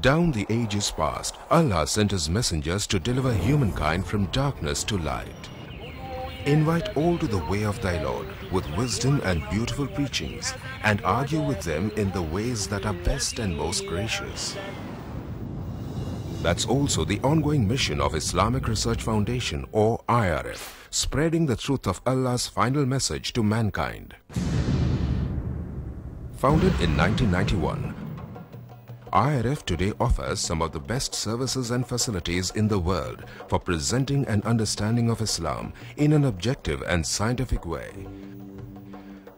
Down the ages past, Allah sent His messengers to deliver humankind from darkness to light. Invite all to the way of thy Lord with wisdom and beautiful preachings, and argue with them in the ways that are best and most gracious. That's also the ongoing mission of Islamic Research Foundation, or IRF, spreading the truth of Allah's final message to mankind. Founded in 1991, IRF today offers some of the best services and facilities in the world for presenting an understanding of Islam in an objective and scientific way.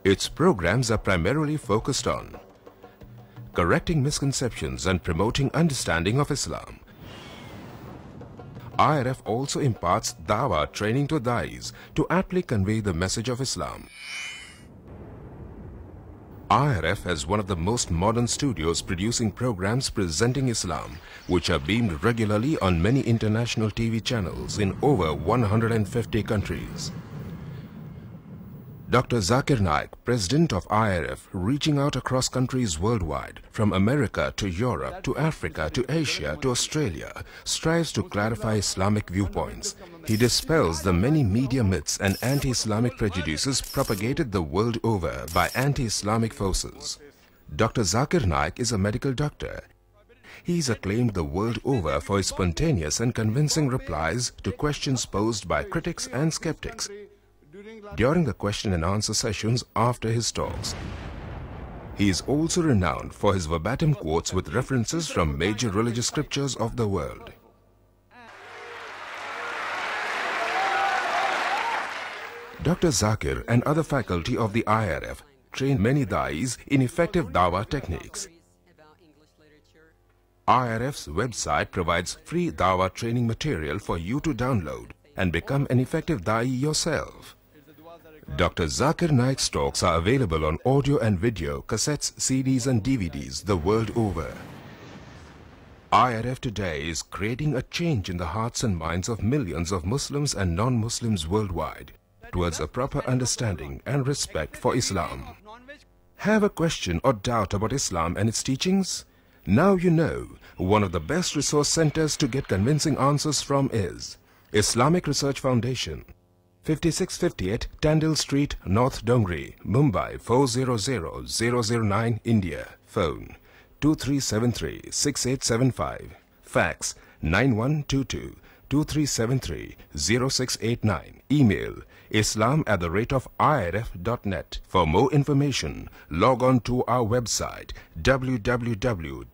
Its programs are primarily focused on correcting misconceptions and promoting understanding of Islam. IRF also imparts Dawah training to Da'is to aptly convey the message of Islam. IRF has one of the most modern studios producing programs presenting Islam, which are beamed regularly on many international TV channels in over 150 countries. Dr. Zakir Naik, President of IRF, reaching out across countries worldwide, from America to Europe to Africa to Asia to Australia, strives to clarify Islamic viewpoints. He dispels the many media myths and anti-Islamic prejudices propagated the world over by anti-Islamic forces. Dr. Zakir Naik is a medical doctor. He is acclaimed the world over for his spontaneous and convincing replies to questions posed by critics and skeptics during the question and answer sessions after his talks. He is also renowned for his verbatim quotes with references from major religious scriptures of the world. Dr. Zakir and other faculty of the IRF train many Da'is in effective Dawah techniques. IRF's website provides free Dawah training material for you to download and become an effective Da'i yourself. Dr. Zakir Naik's talks are available on audio and video, cassettes, CDs and DVDs the world over. IRF today is creating a change in the hearts and minds of millions of Muslims and non-Muslims worldwide towards a proper understanding and respect for Islam. Have a question or doubt about Islam and its teachings? Now you know one of the best resource centers to get convincing answers from is Islamic Research Foundation, 5658 Tandil Street, North Dongri, Mumbai 400009, India. Phone 2373-6875. Fax 9122-2373-0689. Email islam@irf.net. For more information, log on to our website www.irf.net.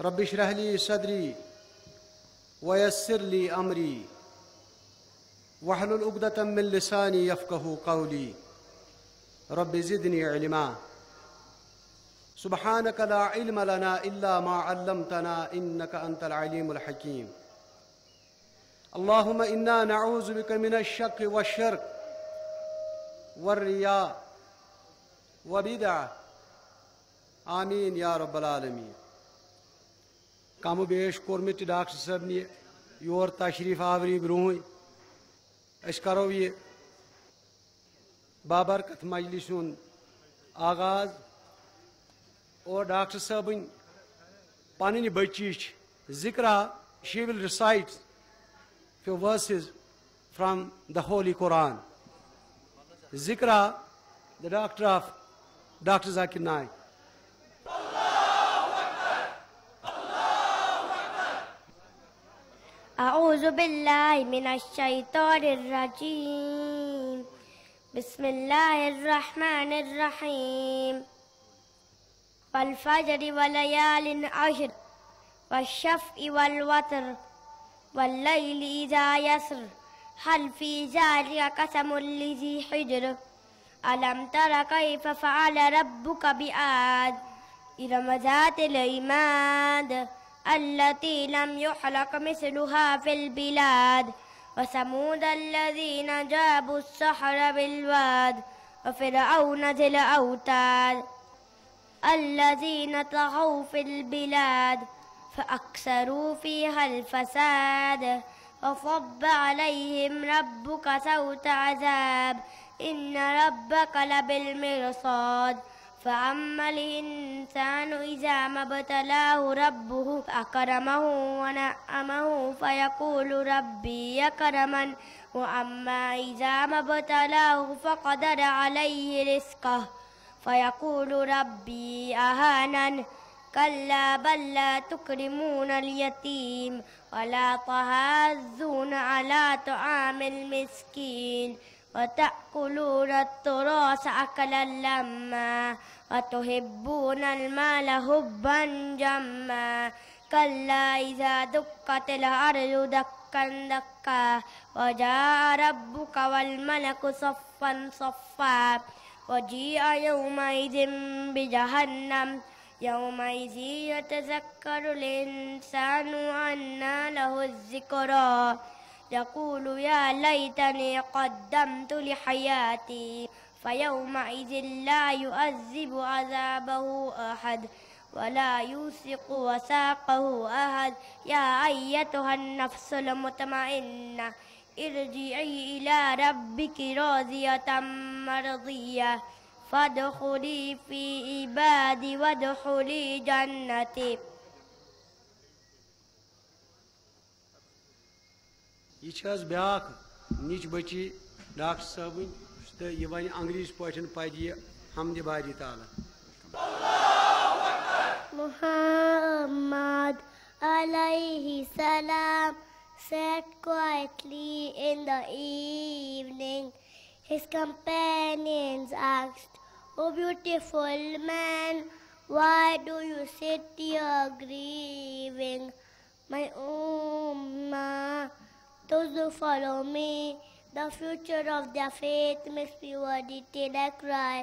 رب اشرح لي صدري ويسر لي أمري واحلل عقدة من لساني يفقهوا قولي رب زدني علما سبحانك لا علم لنا إلا ما علمتنا إنك أنت العليم الحكيم اللهم إنا نعوذ بك من الشك والشرك والرياء وبدعة آمين يا رب العالمين. کم و بیش کورمت ڈاکٹر صاحب نے یور تشریف آوری برونہ اس کرو یہ بابرکت مجلس آغاز اور ڈاکٹر صاحب پنہ بچی ذکرہ she will recite few verses from the Holy Quran. Zikra, the doctor of Dr. Zakir Naik. أعوذ أعوذ بالله من الشيطان الرجيم. بسم الله الرحمن الرحيم. والفجر وليال عشر والشفع والوتر والليل إذا يسر هل في ذلك قسم لذي حجر ألم تر كيف فعل ربك بعاد إرم ذات العماد التي لم يخلق مثلها في البلاد وثمود الذين جابوا الصخر بالواد وفرعون ذي الأوتاد الذين طغوا في البلاد فأكثروا فيها الفساد وصب عليهم ربك سوط عذاب إن ربك لبالمرصاد فأما الإنسان إذا ما ابتلاه ربه فأكرمه ونعمه فيقول ربي أكرمن وأما إذا ما ابتلاه فقدر عليه رزقه فيقول ربي أهانن كلا بل لا تكرمون اليتيم ولا تحاضون على طعام المسكين وتأكلون التراث أكلا لما وتحبون المال حبا جما كلا إذا دكت الأرض دكا دكا وجاء ربك والملك صفا صفا وجيء يومئذ بجهنم يومئذ يتذكر الإنسان وأنى له الذكرى يقول يا ليتني قدمت لحياتي فيومئذ لا يعذب عذابه أحد ولا يوثق وثاقه أحد يا أيتها النفس المطمئنة ارجعي إلى ربك راضية مرضية فادخلي في عبادي وادخلي جنتي. یہ چھز بیاکھ نچ بچی ڈاکٹر صٲبٕنۍ تہٕ یہِ وَنہِ انگریزی پٲٹھۍ پَرِ حمدِ باری تعالیٰ. Muhammad alayhi salam sat quietly in the evening. His companions asked, "O beautiful man, why do you sit here grieving?" My ummah, those who follow me, the future of their faith makes me worthy till I cry.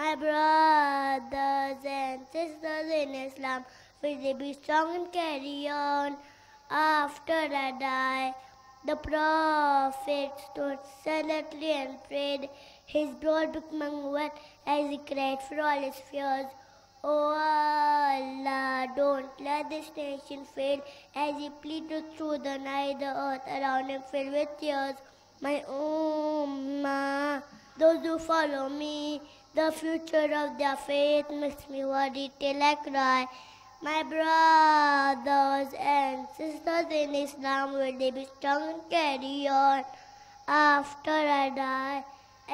My brothers and sisters in Islam, will they be strong and carry on after I die? The Prophet stood silently and prayed. His brow becoming wet as he cried for all his fears. Oh Allah, don't let this nation fail. As he pleaded through the night, the earth around him filled with tears. My ummah, those who follow me, the future of their faith makes me worry till I cry. My brothers and sisters in Islam, will they be strong and carry on after I die?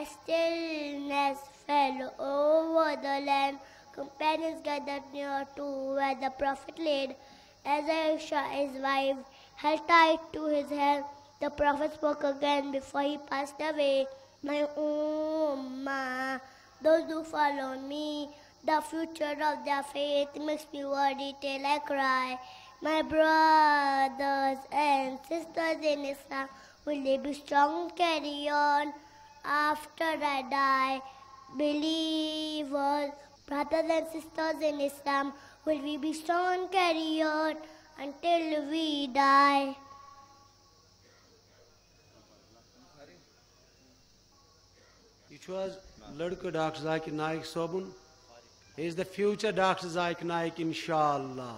A stillness fell over the land. Companions gathered near to where the Prophet laid. As Aisha, his wife, held tight to his hand, the Prophet spoke again before he passed away. My ummah, those who follow me, the future of their faith makes me worry till I cry. My brothers and sisters in Islam, will they be strong and carry on after I die? Believers, brothers and sisters in Islam, will we be strong and carry on until we die? یہ چھُ حظ لڑکہٕ doctor Zakir Naik صٲبُن. He is the future Dr. Zakir Naik, inshallah.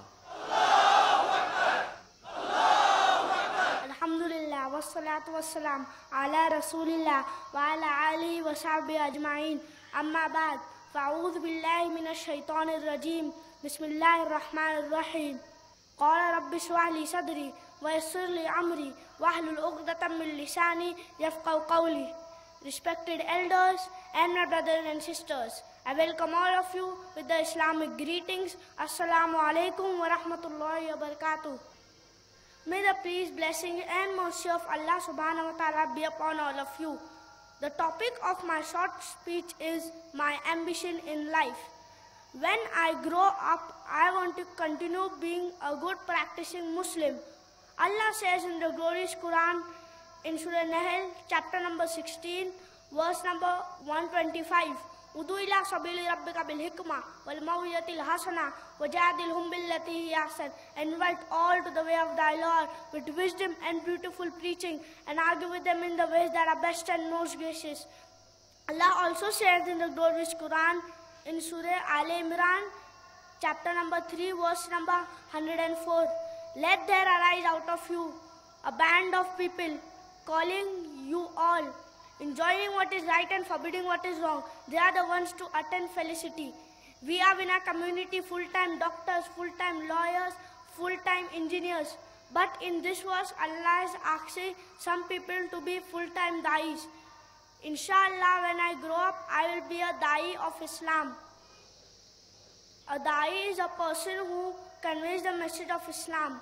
Alhamdulillah, wassalatu wassalam ala rasulillah wa ala alihi wa sahbihi ajma'in. Amma ba'd, fa'udhu billahi minash shaitanir rajim. Bismillahir rahmanir rahim. Qala rabbi shrah li sadri wa yassir li amri wahlul 'uqdatam min lisani yafqahu qawli. Respected elders and my brothers and sisters, I welcome all of you with the Islamic greetings. Assalamu alaikum wa rahmatullahi wa barakatuh. May the peace, blessing and mercy of Allah subhanahu wa ta'ala be upon all of you. The topic of my short speech is my ambition in life. When I grow up, I want to continue being a good practicing Muslim. Allah says in the glorious Quran in Surah Nahl, chapter number 16, verse number 125, Udu ila sabili rabbika bil hikmah wal maw'izatil hasana wajadilhum billati hiya ahsan. Invite all to the way of thy Lord with wisdom and beautiful preaching, and argue with them in the ways that are best and most gracious. Allah also says in the glorious Quran in Surah Al Imran, chapter number 3, verse number 104, let there arise out of you a band of people calling you all, enjoying what is right and forbidding what is wrong. They are the ones to attain felicity. We have in our community full-time doctors, full-time lawyers, full-time engineers. But in this verse, Allah is asking some people to be full-time da'is. Inshallah, when I grow up, I will be a da'i of Islam. A da'i is a person who conveys the message of Islam,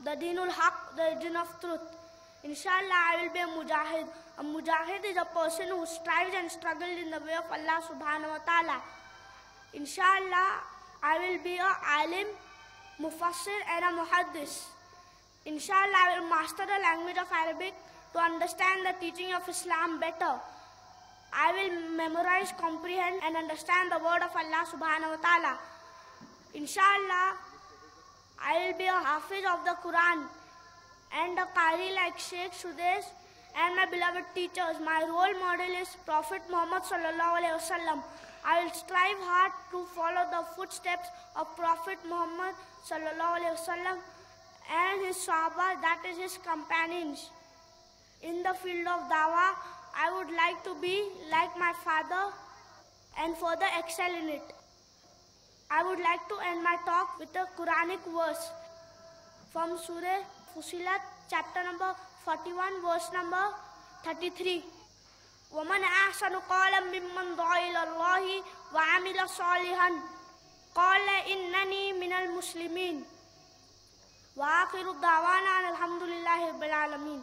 the Deenul Haq, the religion of truth. Inshallah, I will be a mujahid. A mujahid is a person who strives and struggles in the way of Allah subhanahu wa ta'ala. Inshallah, I will be a alim, mufassir and a muhaddis. Inshallah, I will master the language of Arabic to understand the teaching of Islam better. I will memorize, comprehend and understand the word of Allah subhanahu wa ta'ala. Inshallah, I will be a hafiz of the Quran and a qari like Sheikh Sudesh and my beloved teachers. My role model is Prophet Muhammad sallallahu alaihi wasallam. I will strive hard to follow the footsteps of Prophet Muhammad sallallahu alaihi wasallam and his Sahaba, that is his companions. In the field of dawah, I would like to be like my father and further excel in it. I would like to end my talk with a Quranic verse from Surah Fusilat, chapter number 41, verse number 33. وَمَنْ أَحْسَنُ قَالًا مِّمَّنْ دَعَا إِلَى اللَّهِ وَعَمِلَ صَالِحًا قَالَ إِنَّنِي مِنَ الْمُسْلِمِينَ وَآخِرُ دَعْوَانَا أَنِ الْحَمْدُ لِلَّهِ رَبِّ الْعَالَمِينَ.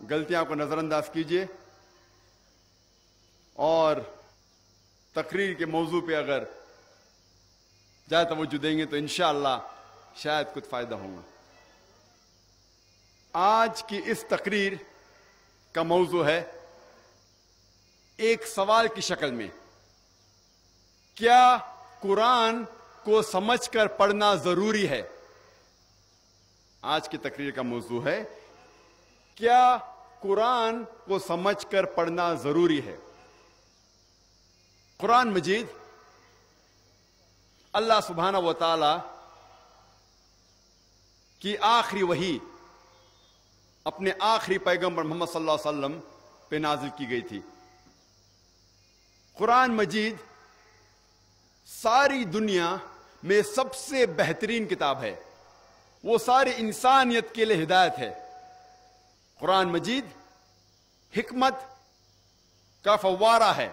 غلطیاں کو نظر انداز کیجیے اور تقریر کے موضوع پہ اگر زیادہ توجہ دیں گے تو انشاءاللہ شاید کچھ فائدہ ہوگا. آج کی اس تقریر کا موضوع ہے ایک سوال کی شکل میں، کیا قرآن کو سمجھ کر پڑھنا ضروری ہے؟ آج کی تقریر کا موضوع ہے کیا قرآن کو سمجھ کر پڑھنا ضروری ہے. قرآن مجید اللہ سبحانہ و تعالی کی آخری وحی اپنے آخری پیغمبر محمد صلی اللہ علیہ وسلم پہ نازل کی گئی تھی. قرآن مجید ساری دنیا میں سب سے بہترین کتاب ہے، وہ ساری انسانیت کے لیے ہدایت ہے. قرآن مجید حکمت کا فوارہ ہے،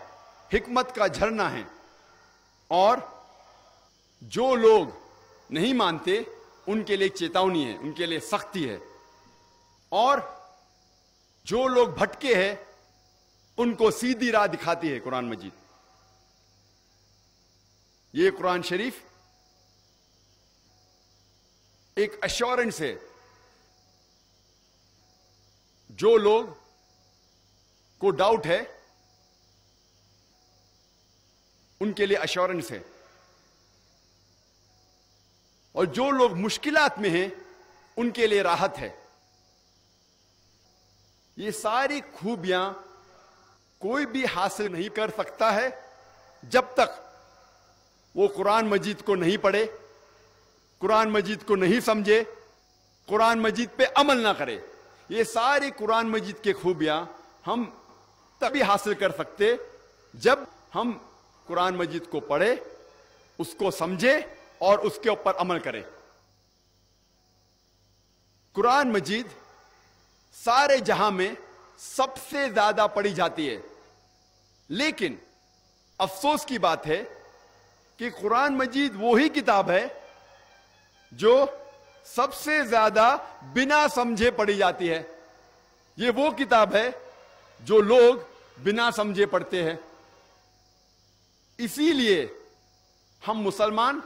حکمت کا جھرنا ہے، اور جو لوگ نہیں مانتے ان کے لیے چیتاونی ہے، ان کے لیے سختی ہے، اور جو لوگ بھٹکے ہیں ان کو سیدھی راہ دکھاتی ہے قرآن مجید. یہ قرآن شریف ایک ایشورنس ہے، جو لوگ کو ڈاؤٹ ہے ان کے لیے ایشورنس ہے، اور جو لوگ مشکلات میں ہیں ان کے لیے راحت ہے. یہ ساری خوبیاں کوئی بھی حاصل نہیں کر سکتا ہے جب تک وہ قرآن مجید کو نہیں پڑھے، قرآن مجید کو نہیں سمجھے، قرآن مجید پہ عمل نہ کرے. یہ ساری قرآن مجید کی خوبیاں ہم تبھی حاصل کر سکتے جب ہم قرآن مجید کو پڑھے، اس کو سمجھے اور اس کے اوپر عمل کرے. قرآن مجید سارے جہاں میں سب سے زیادہ پڑھی جاتی ہے، لیکن افسوس کی بات ہے کہ قرآن مجید وہی کتاب ہے جو سب سے زیادہ بنا سمجھے پڑھی جاتی ہے. یہ وہ کتاب ہے جو لوگ بنا سمجھے پڑھتے ہیں. اسی لیے ہم مسلمان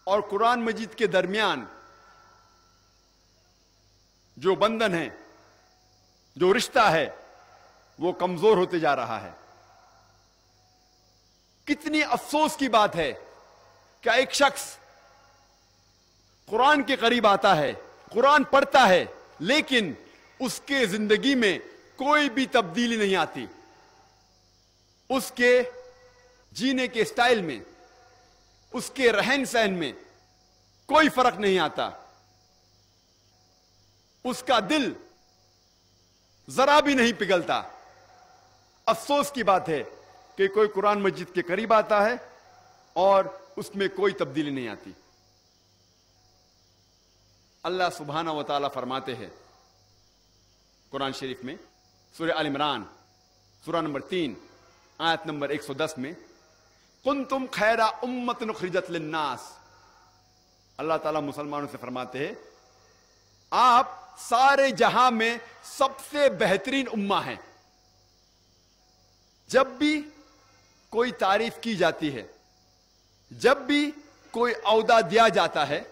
اور قرآن مجید کے درمیان جو بندھن ہے، جو رشتہ ہے، وہ کمزور ہوتے جا رہا ہے. کتنی افسوس کی بات ہے کہ ایک شخص قرآن کے قریب آتا ہے، قرآن پڑھتا ہے، لیکن اس کے زندگی میں کوئی بھی تبدیلی نہیں آتی. اس کے جینے کے سٹائل میں، اس کے رہن سہن میں کوئی فرق نہیں آتا. اس کا دل ذرا بھی نہیں پگھلتا. افسوس کی بات ہے کہ کوئی قرآن مجید کے قریب آتا ہے اور اس میں کوئی تبدیلی نہیں آتی. اللہ سبحانہ و تعالیٰ فرماتے ہیں قرآن شریف میں سورہ آل عمران سورہ نمبر 3 آیت نمبر 110 میں، کنتم خیر امۃ اخرجت للناس. اللہ تعالیٰ مسلمانوں سے فرماتے ہیں آپ سارے جہاں میں سب سے بہترین امہ ہیں. جب بھی کوئی تعریف کی جاتی ہے، جب بھی کوئی عہدہ دیا جاتا ہے،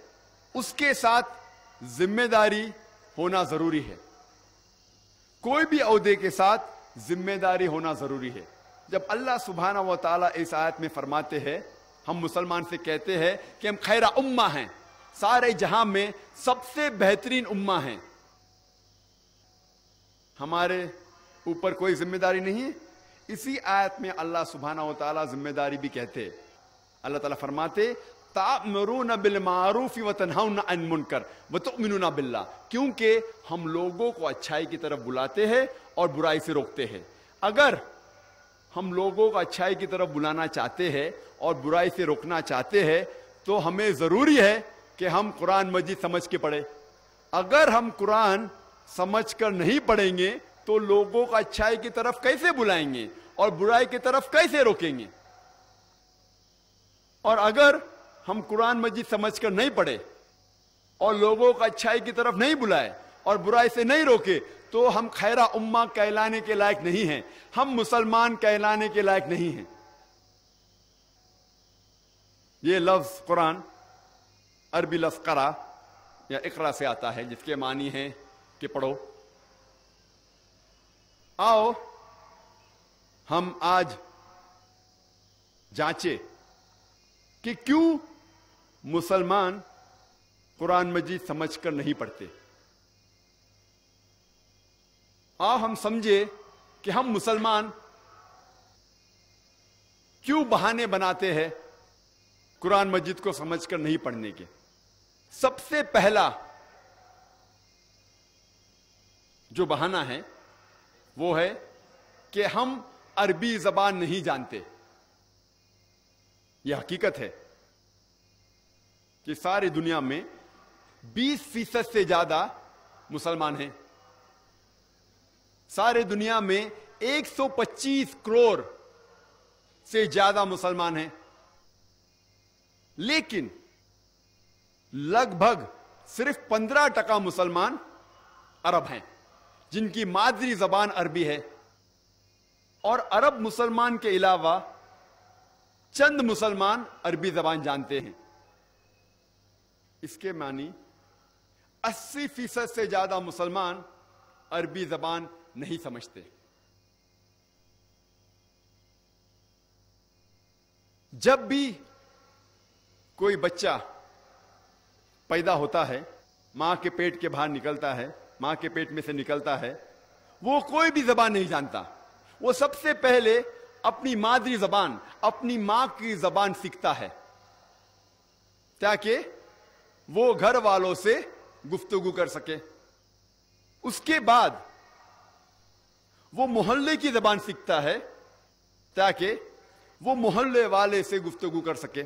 اس کے ساتھ ذمہ داری ہونا ضروری ہے. کوئی بھی عہدے کے ساتھ ذمہ داری ہونا ضروری ہے. جب اللہ سبحانہ و تعالیٰ اس آیت میں فرماتے ہیں، ہم مسلمان سے کہتے ہیں کہ ہم خیر امہ ہیں، سارے جہاں میں سب سے بہترین امہ ہیں، ہمارے اوپر کوئی ذمہ داری نہیں ہے. اسی آیت میں اللہ سبحانہ و تعالیٰ ذمہ داری بھی کہتے. اللہ تعالیٰ فرماتے تأمرون بالمعروف وتنہون عن المنکر وتؤمنون باللہ، کیونکہ ہم لوگوں کو اچھائی کی طرف بلاتے ہیں اور برائی سے روکتے ہیں. اگر ہم لوگوں کو اچھائی کی طرف بلانا چاہتے ہیں اور برائی سے روکنا چاہتے ہیں تو ہمیں ضروری ہے کہ ہم قرآن مجید سمجھ کے پڑھیں. اگر ہم قرآن سمجھ کر نہیں پڑھیں گے تو لوگوں کو اچھائی کی طرف کیسے بلائیں گے اور برائی کی طرف کیسے روکیں گے؟ اور اگر ہم قرآن مجید سمجھ کر نہیں پڑھے اور لوگوں کو اچھائی کی طرف نہیں بلائے اور برائی سے نہیں روکے تو ہم خیرہ امہ کہلانے کے لائق نہیں ہیں، ہم مسلمان کہلانے کے لائق نہیں ہیں۔ یہ لفظ قرآن عربی لفظ قرأ یا اقرا سے آتا ہے، جس کے معنی ہے کہ پڑھو۔ آؤ ہم آج جانچے کہ کیوں مسلمان قرآن مجید سمجھ کر نہیں پڑھتے۔ آؤ ہم سمجھے کہ ہم مسلمان کیوں بہانے بناتے ہیں قرآن مجید کو سمجھ کر نہیں پڑھنے کے۔ سب سے پہلا جو بہانہ ہے وہ ہے کہ ہم عربی زبان نہیں جانتے۔ یہ حقیقت ہے کہ ساری دنیا میں 20% سے زیادہ مسلمان ہیں۔ سارے دنیا میں 125 کروڑ سے زیادہ مسلمان ہیں، لیکن لگ بھگ صرف 15% مسلمان عرب ہیں جن کی مادری زبان عربی ہے، اور عرب مسلمان کے علاوہ چند مسلمان عربی زبان جانتے ہیں۔ اس کے معنی 80% سے زیادہ مسلمان عربی زبان نہیں سمجھتے۔ جب بھی کوئی بچہ پیدا ہوتا ہے، ماں کے پیٹ کے باہر نکلتا ہے، ماں کے پیٹ میں سے نکلتا ہے، وہ کوئی بھی زبان نہیں جانتا۔ وہ سب سے پہلے اپنی مادری زبان، اپنی ماں کی زبان سیکھتا ہے تاکہ وہ گھر والوں سے گفتگو کر سکے۔ اس کے بعد وہ محلے کی زبان سیکھتا ہے تاکہ وہ محلے والے سے گفتگو کر سکے۔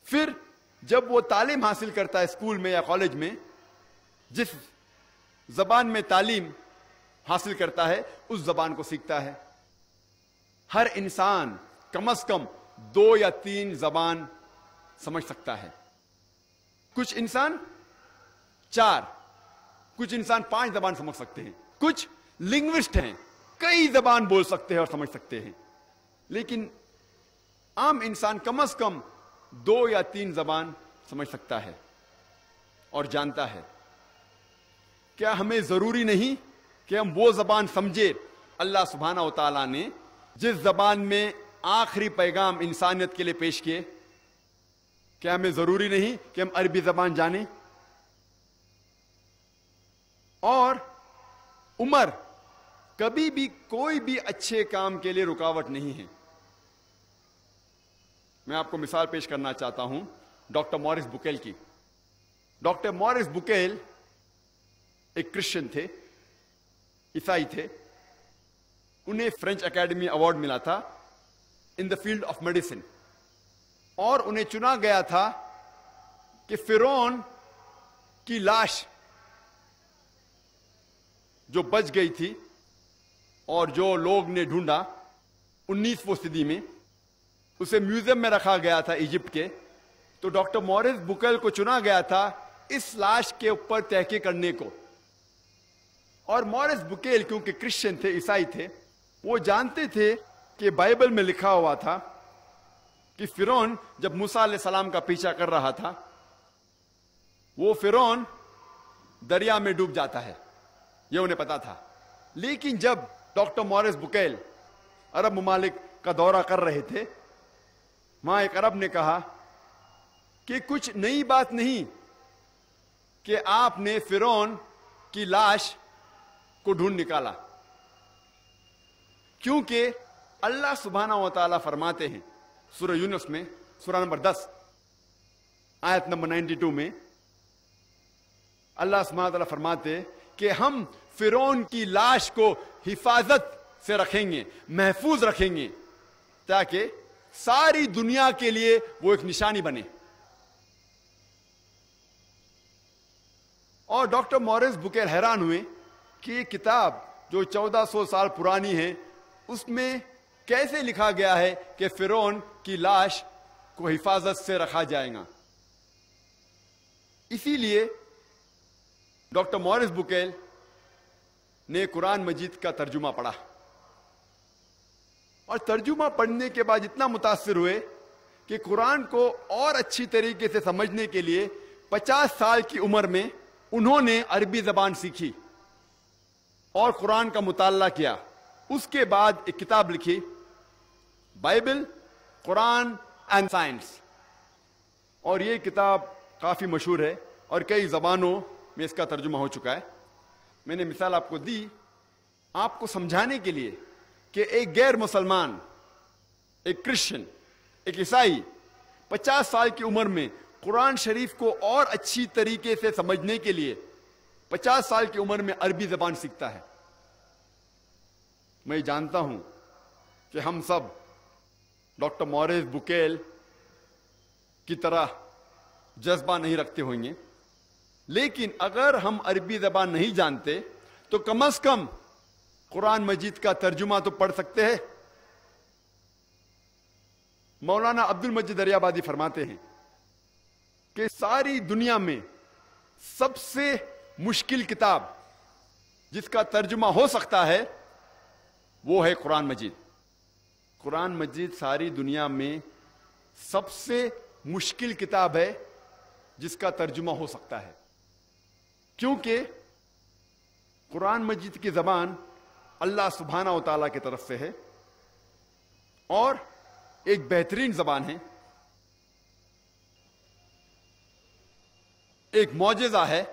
پھر جب وہ تعلیم حاصل کرتا ہے اسکول میں یا کالج میں، جس زبان میں تعلیم حاصل کرتا ہے اس زبان کو سیکھتا ہے۔ ہر انسان کم از کم 2 یا 3 زبان سمجھ سکتا ہے۔ کچھ انسان 4، کچھ انسان 5 زبان سمجھ سکتے ہیں، کچھ لنگوسٹ ہیں، کئی زبان بول سکتے ہیں اور سمجھ سکتے ہیں، لیکن عام انسان کم از کم 2 یا 3 زبان سمجھ سکتا ہے اور جانتا ہے۔ کیا ہمیں ضروری نہیں کہ ہم وہ زبان سمجھے اللہ سبحانہ و تعالیٰ نے جس زبان میں آخری پیغام انسانیت کے لیے پیش کیے؟ کیا ہمیں ضروری نہیں کہ ہم عربی زبان جانیں؟ اور عمر کبھی بھی کوئی بھی اچھے کام کے لیے رکاوٹ نہیں ہے۔ میں آپ کو مثال پیش کرنا چاہتا ہوں ڈاکٹر موریس بکیل کی۔ ڈاکٹر موریس بکیل ایک کرسچن تھے، عیسائی تھے۔ انہیں فرینچ اکیڈمی ایوارڈ ملا تھا ان دا فیلڈ آف میڈیسن، اور انہیں چنا گیا تھا کہ فرعون کی لاش جو بچ گئی تھی اور جو لوگ نے ڈھونڈا 19ویں صدی میں، اسے میوزیم میں رکھا گیا تھا ایجپٹ کے، تو ڈاکٹر موریس بکیل کو چنا گیا تھا اس لاش کے اوپر تحقیق کرنے کو۔ اور موریس بکیل کیونکہ کرسچن تھے، عیسائی تھے، وہ جانتے تھے کہ بائبل میں لکھا ہوا تھا کہ فرعون جب موسیٰ علیہ السلام کا پیچھا کر رہا تھا، وہ فرعون دریا میں ڈوب جاتا ہے، یہ انہیں پتا تھا۔ لیکن جب ڈاکٹر موریس بکیل عرب ممالک کا دورہ کر رہے تھے، وہاں ایک عرب نے کہا کہ کچھ نئی بات نہیں کہ آپ نے فرعون کی لاش کو ڈھونڈ نکالا، کیونکہ اللہ سبحانہ و تعالیٰ فرماتے ہیں سورہ یونس میں، سورہ نمبر 10 آیت نمبر 92 میں، اللہ سبحانہ و تعالیٰ فرماتے کہ ہم فرعون کی لاش کو حفاظت سے رکھیں گے، محفوظ رکھیں گے، تاکہ ساری دنیا کے لیے وہ ایک نشانی بنے۔ اور ڈاکٹر موریس بکیل حیران ہوئے کہ یہ کتاب جو 1400 سال پرانی ہے، اس میں کیسے لکھا گیا ہے کہ فرعون کی لاش کو حفاظت سے رکھا جائے گا۔ اسی لیے ڈاکٹر مورس بکیل نے قرآن مجید کا ترجمہ پڑھا اور ترجمہ پڑھنے کے بعد اتنا متاثر ہوئے کہ قرآن کو اور اچھی طریقے سے سمجھنے کے لیے 50 سال کی عمر میں انہوں نے عربی زبان سیکھی اور قرآن کا مطالعہ کیا. اس کے بعد ایک کتاب لکھی، بائبل، قرآن اینڈ سائنس، اور یہ کتاب کافی مشہور ہے اور کئی زبانوں میں اس کا ترجمہ ہو چکا ہے. میں نے مثال آپ کو دی آپ کو سمجھانے کے لیے کہ ایک غیر مسلمان، ایک کرسچن، ایک عیسائی 50 سال کی عمر میں قرآن شریف کو اور اچھی طریقے سے سمجھنے کے لیے 50 سال کی عمر میں عربی زبان سیکھتا ہے. میں جانتا ہوں کہ ہم سب ڈاکٹر مورس بکیل کی طرح جذبہ نہیں رکھتے ہوں گے، لیکن اگر ہم عربی زبان نہیں جانتے تو کم از کم قرآن مجید کا ترجمہ تو پڑھ سکتے ہیں. مولانا عبد المجید دریابادی فرماتے ہیں کہ ساری دنیا میں سب سے مشکل کتاب جس کا ترجمہ ہو سکتا ہے وہ ہے قرآن مجید. قرآن مجید ساری دنیا میں سب سے مشکل کتاب ہے جس کا ترجمہ ہو سکتا ہے، کیونکہ قرآن مجید کی زبان اللہ سبحانہ و تعالیٰ کی طرف سے ہے اور ایک بہترین زبان ہے، ایک معجزہ ہے.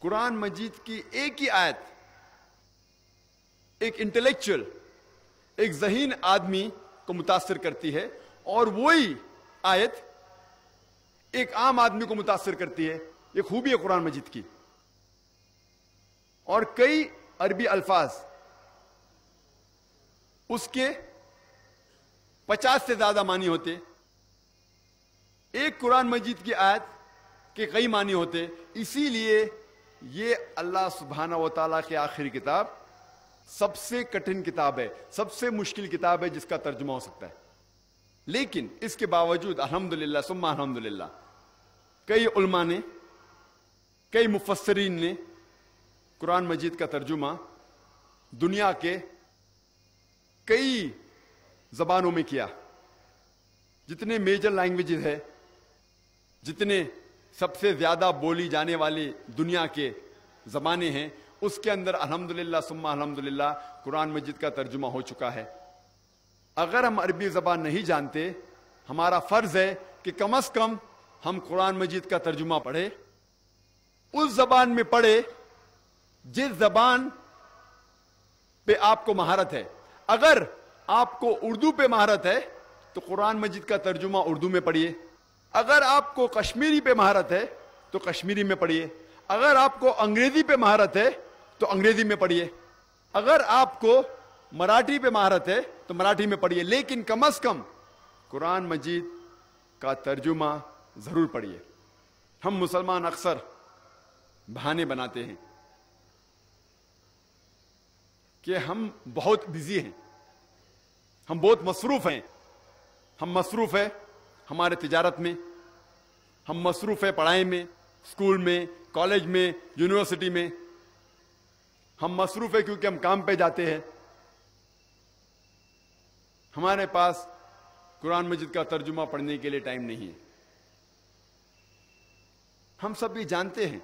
قرآن مجید کی ایک ہی آیت ایک انٹلیکچوئل، ایک ذہین آدمی کو متاثر کرتی ہے اور وہی آیت ایک عام آدمی کو متاثر کرتی ہے. یہ خوبی ہے قرآن مجید کی. اور کئی عربی الفاظ اس کے 50 سے زیادہ معنی ہوتے. ایک قرآن مجید کی آیت کے کئی معنی ہوتے. اسی لیے یہ اللہ سبحانہ و تعالیٰ کی آخری کتاب سب سے کٹھن کتاب ہے، سب سے مشکل کتاب ہے جس کا ترجمہ ہو سکتا ہے. لیکن اس کے باوجود الحمدللہ ثم الحمدللہ کئی علماء نے، کئی مفسرین نے قرآن مجید کا ترجمہ دنیا کے کئی زبانوں میں کیا. جتنے میجر لینگویجز ہے، جتنے سب سے زیادہ بولی جانے والی دنیا کے زبانیں ہیں، اس کے اندر الحمدللہ ثم الحمدللہ قرآن مجید کا ترجمہ ہو چکا ہے. اگر ہم عربی زبان نہیں جانتے، ہمارا فرض ہے کہ کم از کم ہم قرآن مجید کا ترجمہ پڑھیں، اس زبان میں پڑھے جس زبان پہ آپ کو مہارت ہے. اگر آپ کو اردو پہ مہارت ہے تو قرآن مجید کا ترجمہ اردو میں پڑھیے. اگر آپ کو کشمیری پہ مہارت ہے تو کشمیری میں پڑھیے. اگر آپ کو انگریزی پہ مہارت ہے تو انگریزی میں پڑھیے. اگر آپ کو مراٹھی پہ مہارت ہے تو مراٹھی میں پڑھیے. لیکن کم از کم قرآن مجید کا ترجمہ ضرور پڑھیے. ہم مسلمان اکثر بہانے بناتے ہیں کہ ہم بہت بزی ہیں، ہم بہت مصروف ہیں. ہم مصروف ہیں ہمارے تجارت میں، ہم مصروف ہیں پڑھائی میں، اسکول میں، کالج میں، یونیورسٹی میں. ہم مصروف ہیں کیونکہ ہم کام پہ جاتے ہیں. ہمارے پاس قرآن مجید کا ترجمہ پڑھنے کے لیے ٹائم نہیں ہے. ہم سب یہ جانتے ہیں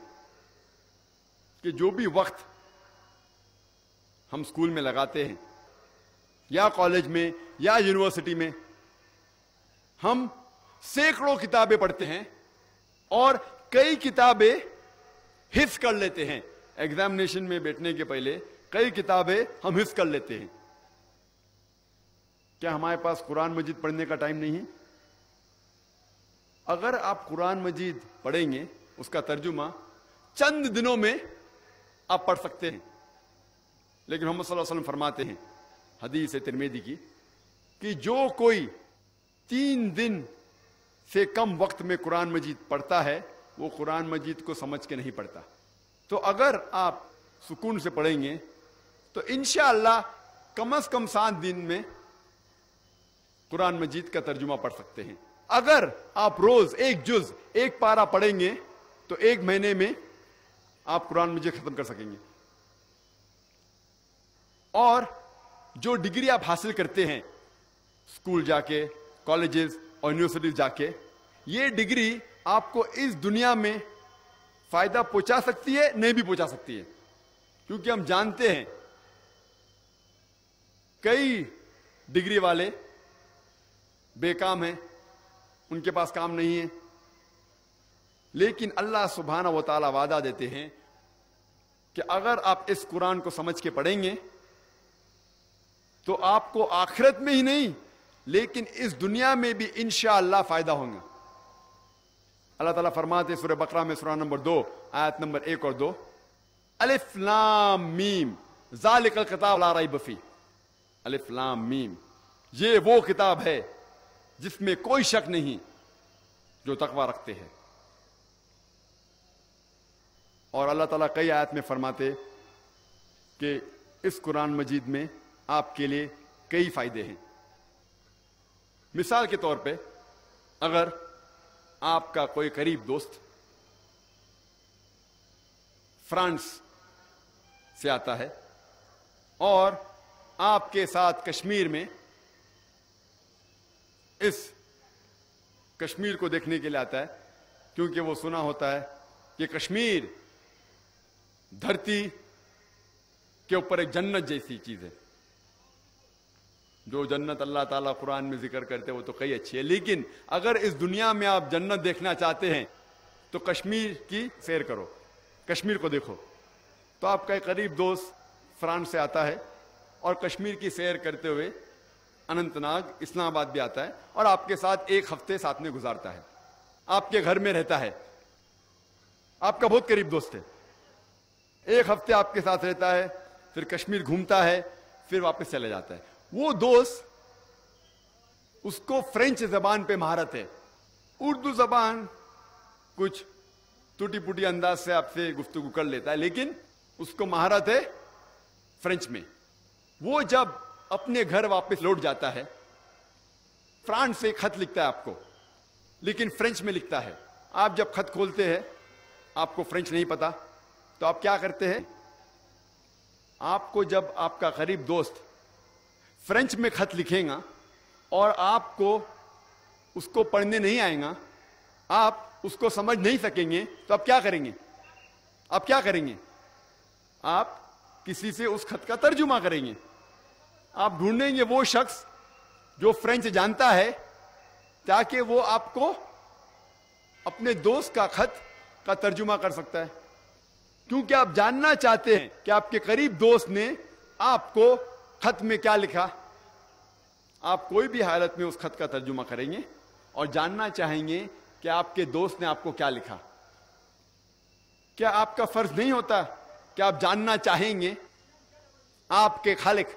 کہ جو بھی وقت ہم اسکول میں لگاتے ہیں یا کالج میں یا یونیورسٹی میں، ہم سینکڑوں کتابیں پڑھتے ہیں اور کئی کتابیں حفظ کر لیتے ہیں. ایگزامینیشن میں بیٹھنے کے پہلے کئی کتابیں ہم حفظ کر لیتے ہیں. کیا ہمارے پاس قرآن مجید پڑھنے کا ٹائم نہیں ہے؟ اگر آپ قرآن مجید پڑھیں گے، اس کا ترجمہ چند دنوں میں آپ پڑھ سکتے ہیں. لیکن محمد صلی اللہ علیہ وسلم فرماتے ہیں، حدیث ترمذی کی، کہ جو کوئی 3 دن سے کم وقت میں قرآن مجید پڑھتا ہے وہ قرآن مجید کو سمجھ کے نہیں پڑھتا. تو اگر آپ سکون سے پڑھیں گے تو انشاءاللہ کم از کم 7 دن میں قرآن مجید کا ترجمہ پڑھ سکتے ہیں. اگر آپ روز ایک جز، ایک پارہ پڑھیں گے تو 1 مہینے میں آپ قرآن مجید ختم کر سکیں گے. اور جو ڈگری آپ حاصل کرتے ہیں اسکول جا کے, کالجز اور یونیورسٹیز جا کے, یہ ڈگری آپ کو اس دنیا میں فائدہ پہنچا سکتی ہے, نہیں بھی پہنچا سکتی ہے. کیونکہ ہم جانتے ہیں کئی ڈگری والے بے کام ہیں, ان کے پاس کام نہیں ہے. لیکن اللہ سبحانہ و تعالیٰ وعدہ دیتے ہیں کہ اگر آپ اس قرآن کو سمجھ کے پڑھیں گے تو آپ کو آخرت میں ہی نہیں لیکن اس دنیا میں بھی انشاءاللہ فائدہ ہوگا. اللہ تعالیٰ فرماتے ہیں سورہ بقرہ میں سورہ نمبر 2 آیت نمبر 1 اور 2, الف لام میم ذالک الکتاب لا ریب فیہ. الف لام میم, یہ وہ کتاب ہے جس میں کوئی شک نہیں جو تقوی رکھتے ہیں. اور اللہ تعالیٰ کئی آیت میں فرماتے کہ اس قرآن مجید میں آپ کے لیے کئی فائدے ہیں. مثال کے طور پہ اگر آپ کا کوئی قریب دوست فرانس سے آتا ہے اور آپ کے ساتھ کشمیر میں اس کشمیر کو دیکھنے کے لیے آتا ہے, کیونکہ وہ سنا ہوتا ہے کہ کشمیر دھرتی کے اوپر ایک جنت جیسی چیز ہے. جو جنت اللہ تعالیٰ قرآن میں ذکر کرتے وہ تو کئی اچھی ہے, لیکن اگر اس دنیا میں آپ جنت دیکھنا چاہتے ہیں تو کشمیر کی سیر کرو, کشمیر کو دیکھو. تو آپ کا ایک قریب دوست فرانس سے آتا ہے اور کشمیر کی سیر کرتے ہوئے اننت ناگ, اسلام آباد بھی آتا ہے اور آپ کے ساتھ ایک ہفتے ساتھ میں گزارتا ہے, آپ کے گھر میں رہتا ہے, آپ کا بہت قریب دوست ہے. ایک ہفتے آپ کے ساتھ رہتا ہے, پھر کشمیر گھومتا ہے, پھر واپس چلے جاتا ہے. وہ دوست, اس کو فرینچ زبان پہ مہارت ہے, اردو زبان کچھ ٹوٹی پوٹی انداز سے آپ سے گفتگو کر لیتا ہے, لیکن اس کو مہارت ہے فرینچ میں. وہ جب اپنے گھر واپس لوٹ جاتا ہے, فرانس سے خط لکھتا ہے آپ کو, لیکن فرینچ میں لکھتا ہے. آپ جب خط کھولتے ہیں, آپ کو فرینچ نہیں پتا, تو آپ کیا کرتے ہیں؟ آپ کو جب آپ کا قریب دوست فرینچ میں خط لکھیں گا اور آپ کو اس کو پڑھنے نہیں آئے گا, آپ اس کو سمجھ نہیں سکیں گے, تو آپ کیا کریں گے؟ آپ کیا کریں گے؟ آپ کسی سے اس خط کا ترجمہ کریں گے. آپ ڈھونڈیں گے وہ شخص جو فرینچ جانتا ہے تاکہ وہ آپ کو اپنے دوست کا خط کا ترجمہ کر سکتا ہے. کیونکہ آپ جاننا چاہتے ہیں کہ آپ کے قریب دوست نے آپ کو خط میں کیا لکھا. آپ کوئی بھی حالت میں اس خط کا ترجمہ کریں گے اور جاننا چاہیں گے کہ آپ کے دوست نے آپ کو کیا لکھا. کیا آپ کا فرض نہیں ہوتا کہ آپ جاننا چاہیں گے آپ کے خالق,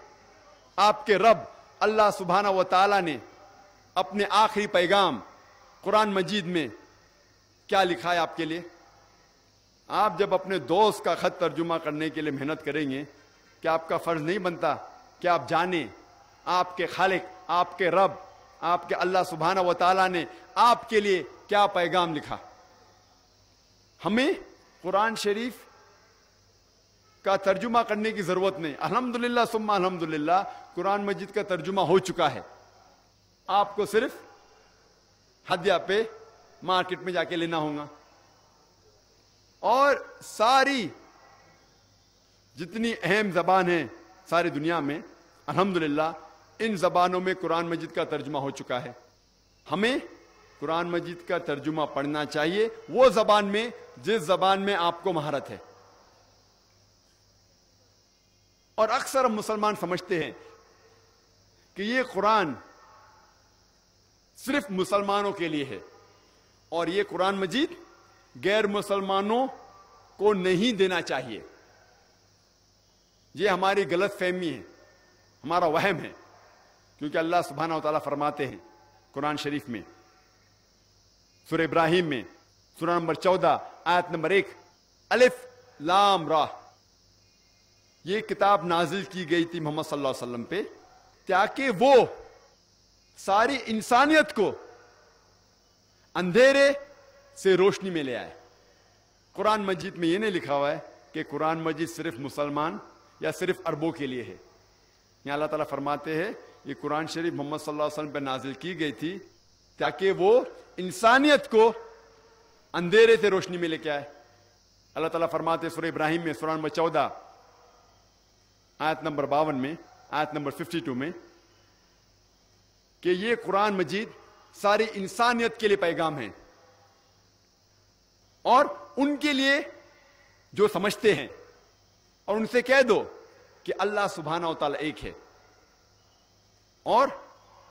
آپ کے رب اللہ سبحانہ و تعالی نے اپنے آخری پیغام قرآن مجید میں کیا لکھا ہے آپ کے لیے؟ آپ جب اپنے دوست کا خط ترجمہ کرنے کے لیے محنت کریں گے, کیا آپ کا فرض نہیں بنتا کہ آپ جانیں آپ کے خالق, آپ کے رب, آپ کے اللہ سبحانہ و تعالیٰ نے آپ کے لیے کیا پیغام لکھا؟ ہمیں قرآن شریف کا ترجمہ کرنے کی ضرورت نہیں. الحمدللہ ثم الحمدللہ قرآن مجید کا ترجمہ ہو چکا ہے. آپ کو صرف ہدیہ پہ مارکیٹ میں جا کے لینا ہوگا. اور ساری جتنی اہم زبان ہیں ساری دنیا میں, الحمدللہ ان زبانوں میں قرآن مجید کا ترجمہ ہو چکا ہے. ہمیں قرآن مجید کا ترجمہ پڑھنا چاہیے وہ زبان میں جس زبان میں آپ کو مہارت ہے. اور اکثر ہم مسلمان سمجھتے ہیں کہ یہ قرآن صرف مسلمانوں کے لیے ہے اور یہ قرآن مجید غیر مسلمانوں کو نہیں دینا چاہیے. یہ ہماری غلط فہمی ہے, ہمارا وہم ہے. کیونکہ اللہ سبحانہ و تعالیٰ فرماتے ہیں قرآن شریف میں سورہ ابراہیم میں سورہ نمبر 14 آیت نمبر 1, الف لام را. یہ کتاب نازل کی گئی تھی محمد صلی اللہ علیہ وسلم پہ تاکہ وہ ساری انسانیت کو اندھیرے سے روشنی میں لے آئے. قرآن مجید میں یہ نہیں لکھا ہوا ہے کہ قرآن مجید صرف مسلمان یا صرف عربوں کے لیے ہے. یہاں اللہ تعالیٰ فرماتے ہیں یہ قرآن شریف محمد صلی اللہ علیہ وسلم پہ نازل کی گئی تھی تاکہ وہ انسانیت کو اندھیرے سے روشنی میں لے کے آئے. اللہ تعالیٰ فرماتے ہیں سورہ ابراہیم میں سورہ نمبر 14 آیت نمبر 52 میں، آیت نمبر 52 میں کہ یہ قرآن مجید ساری انسانیت کے لیے پیغام ہے، اور ان کے لیے جو سمجھتے ہیں، اور ان سے کہہ دو کہ اللہ سبحانہ و تعالیٰ ایک ہے، اور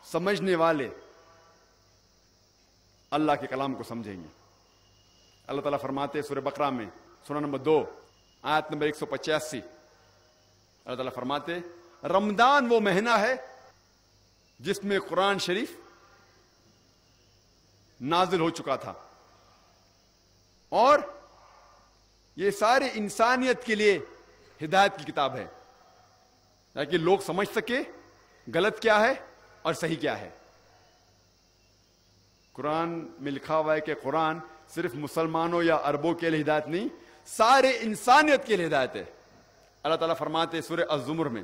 سمجھنے والے اللہ کے کلام کو سمجھیں گے. اللہ تعالیٰ فرماتے ہیں سورہ بقرہ میں سورہ نمبر 2 آیت نمبر 185، اللہ تعالیٰ فرماتے ہیں رمضان وہ مہینہ ہے جس میں قرآن شریف نازل ہو چکا تھا، اور یہ سارے انسانیت کے لیے ہدایت کی کتاب ہے تاکہ لوگ سمجھ سکے غلط کیا ہے اور صحیح کیا ہے. قرآن میں لکھا ہوا ہے کہ قرآن صرف مسلمانوں یا عربوں کے لیے ہدایت نہیں، سارے انسانیت کے لیے ہدایت ہے. اللہ تعالیٰ فرماتے ہیں سورہ الزمر میں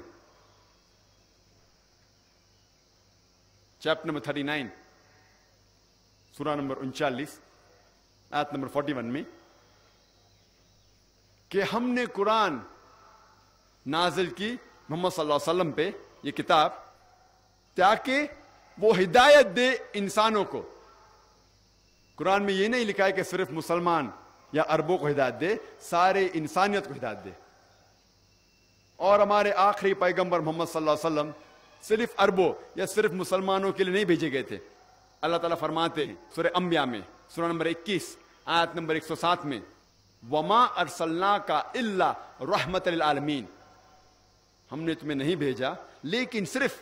چیپٹر نمبر 39 سورہ نمبر 39 آیت نمبر 41 میں کہ ہم نے قرآن نازل کی محمد صلی اللہ علیہ وسلم پہ یہ کتاب تاکہ وہ ہدایت دے انسانوں کو. قرآن میں یہ نہیں لکھا ہے کہ صرف مسلمان یا عربوں کو ہدایت دے، سارے انسانیت کو ہدایت دے. اور ہمارے آخری پیغمبر محمد صلی اللہ علیہ وسلم صرف عربوں یا صرف مسلمانوں کے لیے نہیں بھیجے گئے تھے. اللہ تعالیٰ فرماتے ہیں سورہ انبیاء میں سورہ نمبر 21 آیت نمبر 107 میں وَمَا أَرْسَلْنَاكَ إِلَّا رَحْمَةً لِلْعَالَمِينَ، ہم نے تمہیں نہیں بھیجا لیکن صرف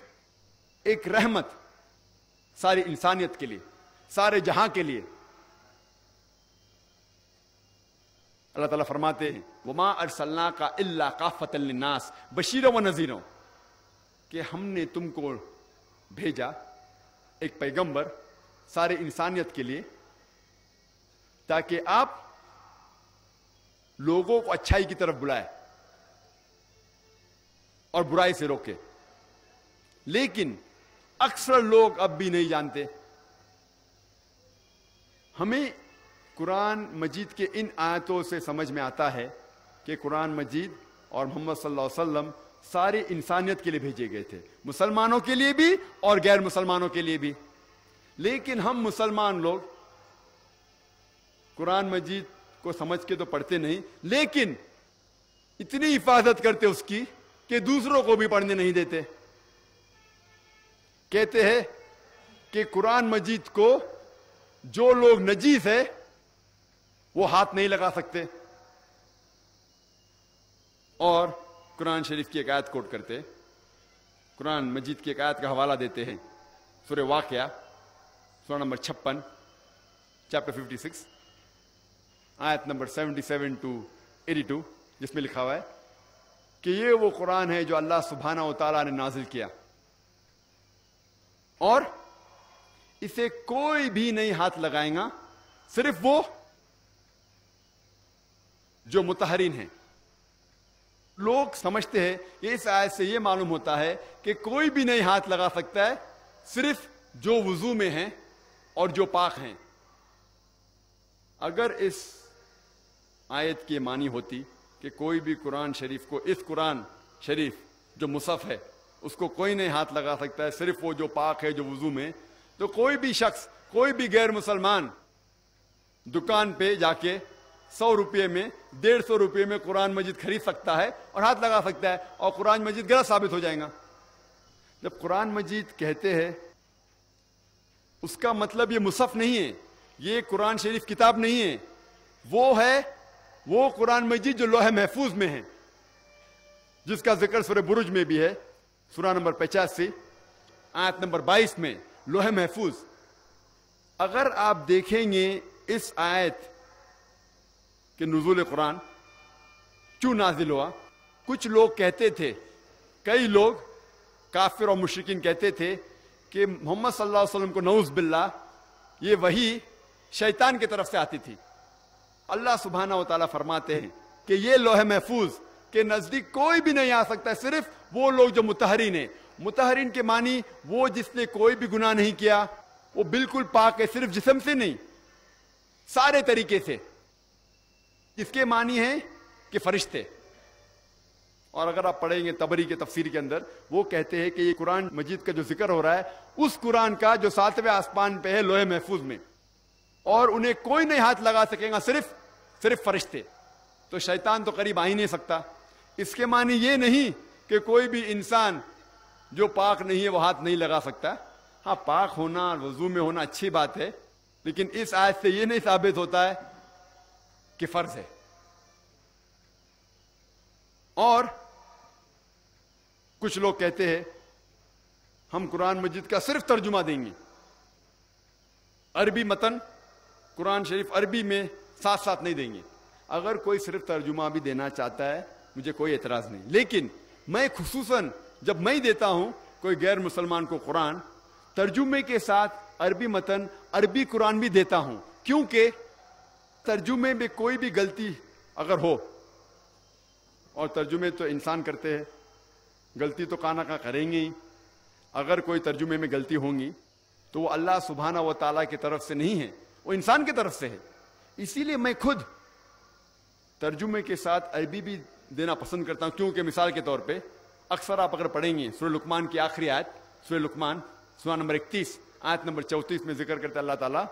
ایک رحمت ساری انسانیت کے لیے، سارے جہاں کے لیے. اللہ تعالیٰ فرماتے ہیں وَمَا أَرْسَلْنَاكَ إِلَّا كَافَّةً لِلنَّاسِ بَشِيرًا وَنَذِيرًا، کہ ہم نے تم کو بھیجا ایک پیغمبر سارے انسانیت کے لیے تاکہ آپ لوگوں کو اچھائی کی طرف بلائے اور برائی سے روکے. لیکن اکثر لوگ اب بھی نہیں جانتے. ہمیں قرآن مجید کے ان آیتوں سے سمجھ میں آتا ہے کہ قرآن مجید اور محمد صلی اللہ علیہ وسلم سارے انسانیت کے لیے بھیجے گئے تھے، مسلمانوں کے لیے بھی اور غیر مسلمانوں کے لیے بھی. لیکن ہم مسلمان لوگ قرآن مجید کو سمجھ کے تو پڑھتے نہیں، لیکن اتنی حفاظت کرتے اس کی کہ دوسروں کو بھی پڑھنے نہیں دیتے. کہتے ہیں کہ قرآن مجید کو جو لوگ نجیس ہے وہ ہاتھ نہیں لگا سکتے. اور قرآن شریف کی ایک آیت کوٹ کرتے، قرآن مجید کی ایک آیت کا حوالہ دیتے ہیں سورہ واقعہ سورہ نمبر 56 چیپٹر 56 آیت نمبر 77 to 82 جس میں لکھا ہوا ہے کہ یہ وہ قرآن ہے جو اللہ سبحانہ و تعالیٰ نے نازل کیا، اور اسے کوئی بھی نہیں ہاتھ لگائے گا صرف وہ جو مطہرین ہیں. لوگ سمجھتے ہیں اس آیت سے یہ معلوم ہوتا ہے کہ کوئی بھی نہیں ہاتھ لگا سکتا ہے صرف جو وضو میں ہیں اور جو پاک ہیں. اگر اس آیت کی معنی ہوتی کہ کوئی بھی قرآن شریف کو، اس قرآن شریف جو مصحف ہے اس کو کوئی نہیں ہاتھ لگا سکتا ہے صرف وہ جو پاک ہے جو وضو میں، تو کوئی بھی شخص، کوئی بھی غیر مسلمان دکان پہ جا کے 100 روپے میں 150 روپے میں قرآن مجید خرید سکتا ہے اور ہاتھ لگا سکتا ہے، اور قرآن مجید غلط ثابت ہو جائے گا. جب قرآن مجید کہتے ہیں اس کا مطلب یہ مصحف نہیں ہے، یہ قرآن شریف کتاب نہیں ہے، وہ قرآن مجید جو لوح محفوظ میں ہے، جس کا ذکر سورہ برج میں بھی ہے سورہ نمبر 85 آیت نمبر 22 میں لوح محفوظ. اگر آپ دیکھیں گے اس آیت کہ نزول قرآن کیوں نازل ہوا، کچھ لوگ کہتے تھے، کئی لوگ کافر اور مشرکین کہتے تھے کہ محمد صلی اللہ علیہ وسلم کو نعوذ باللہ یہ وحی شیطان کی طرف سے آتی تھی. اللہ سبحانہ و تعالیٰ فرماتے ہیں کہ یہ لوح محفوظ کے نزدیک کوئی بھی نہیں آ سکتا ہے، صرف وہ لوگ جو مطہرین ہیں. مطہرین کے معنی وہ جس نے کوئی بھی گناہ نہیں کیا، وہ بالکل پاک ہے، صرف جسم سے نہیں، سارے طریقے سے. اس کے معنی ہے کہ فرشتے. اور اگر آپ پڑھیں گے طبری کے تفسیر کے اندر، وہ کہتے ہیں کہ یہ قرآن مجید کا جو ذکر ہو رہا ہے اس قرآن کا جو 7ویں آسمان پہ ہے لوح محفوظ میں، اور انہیں کوئی نہیں ہاتھ لگا سکے گا، صرف فرشتے. تو شیطان تو قریب آ ہی نہیں سکتا. اس کے معنی یہ نہیں کہ کوئی بھی انسان جو پاک نہیں ہے وہ ہاتھ نہیں لگا سکتا. ہاں، پاک ہونا، وضو میں ہونا اچھی بات ہے، لیکن اس آیت سے یہ نہیں ثابت ہوتا ہے کہ فرض ہے. اور کچھ لوگ کہتے ہیں ہم قرآن مجید کا صرف ترجمہ دیں گے، عربی متن قرآن شریف عربی میں ساتھ ساتھ نہیں دیں گے. اگر کوئی صرف ترجمہ بھی دینا چاہتا ہے مجھے کوئی اعتراض نہیں، لیکن میں خصوصاً جب میں دیتا ہوں کوئی غیر مسلمان کو قرآن، ترجمے کے ساتھ عربی متن عربی قرآن بھی دیتا ہوں، کیونکہ ترجمے میں کوئی بھی غلطی اگر ہو، اور ترجمے تو انسان کرتے ہیں، غلطی تو کہاں نہ کہاں کریں گے ہی. اگر کوئی ترجمے میں غلطی ہوں گی تو وہ اللہ سبحانہ و تعالیٰ کی طرف سے نہیں ہے، وہ انسان کی طرف سے ہے. اسی لیے میں خود ترجمے کے ساتھ عربی بھی دینا پسند کرتا ہوں، کیونکہ مثال کے طور پہ اکثر آپ اگر پڑھیں گے سورہ لقمان کی آخری آیت، سورہ لقمان سورہ نمبر 31 آیت نمبر 34 میں ذکر کرتا ہے اللہ تعالیٰ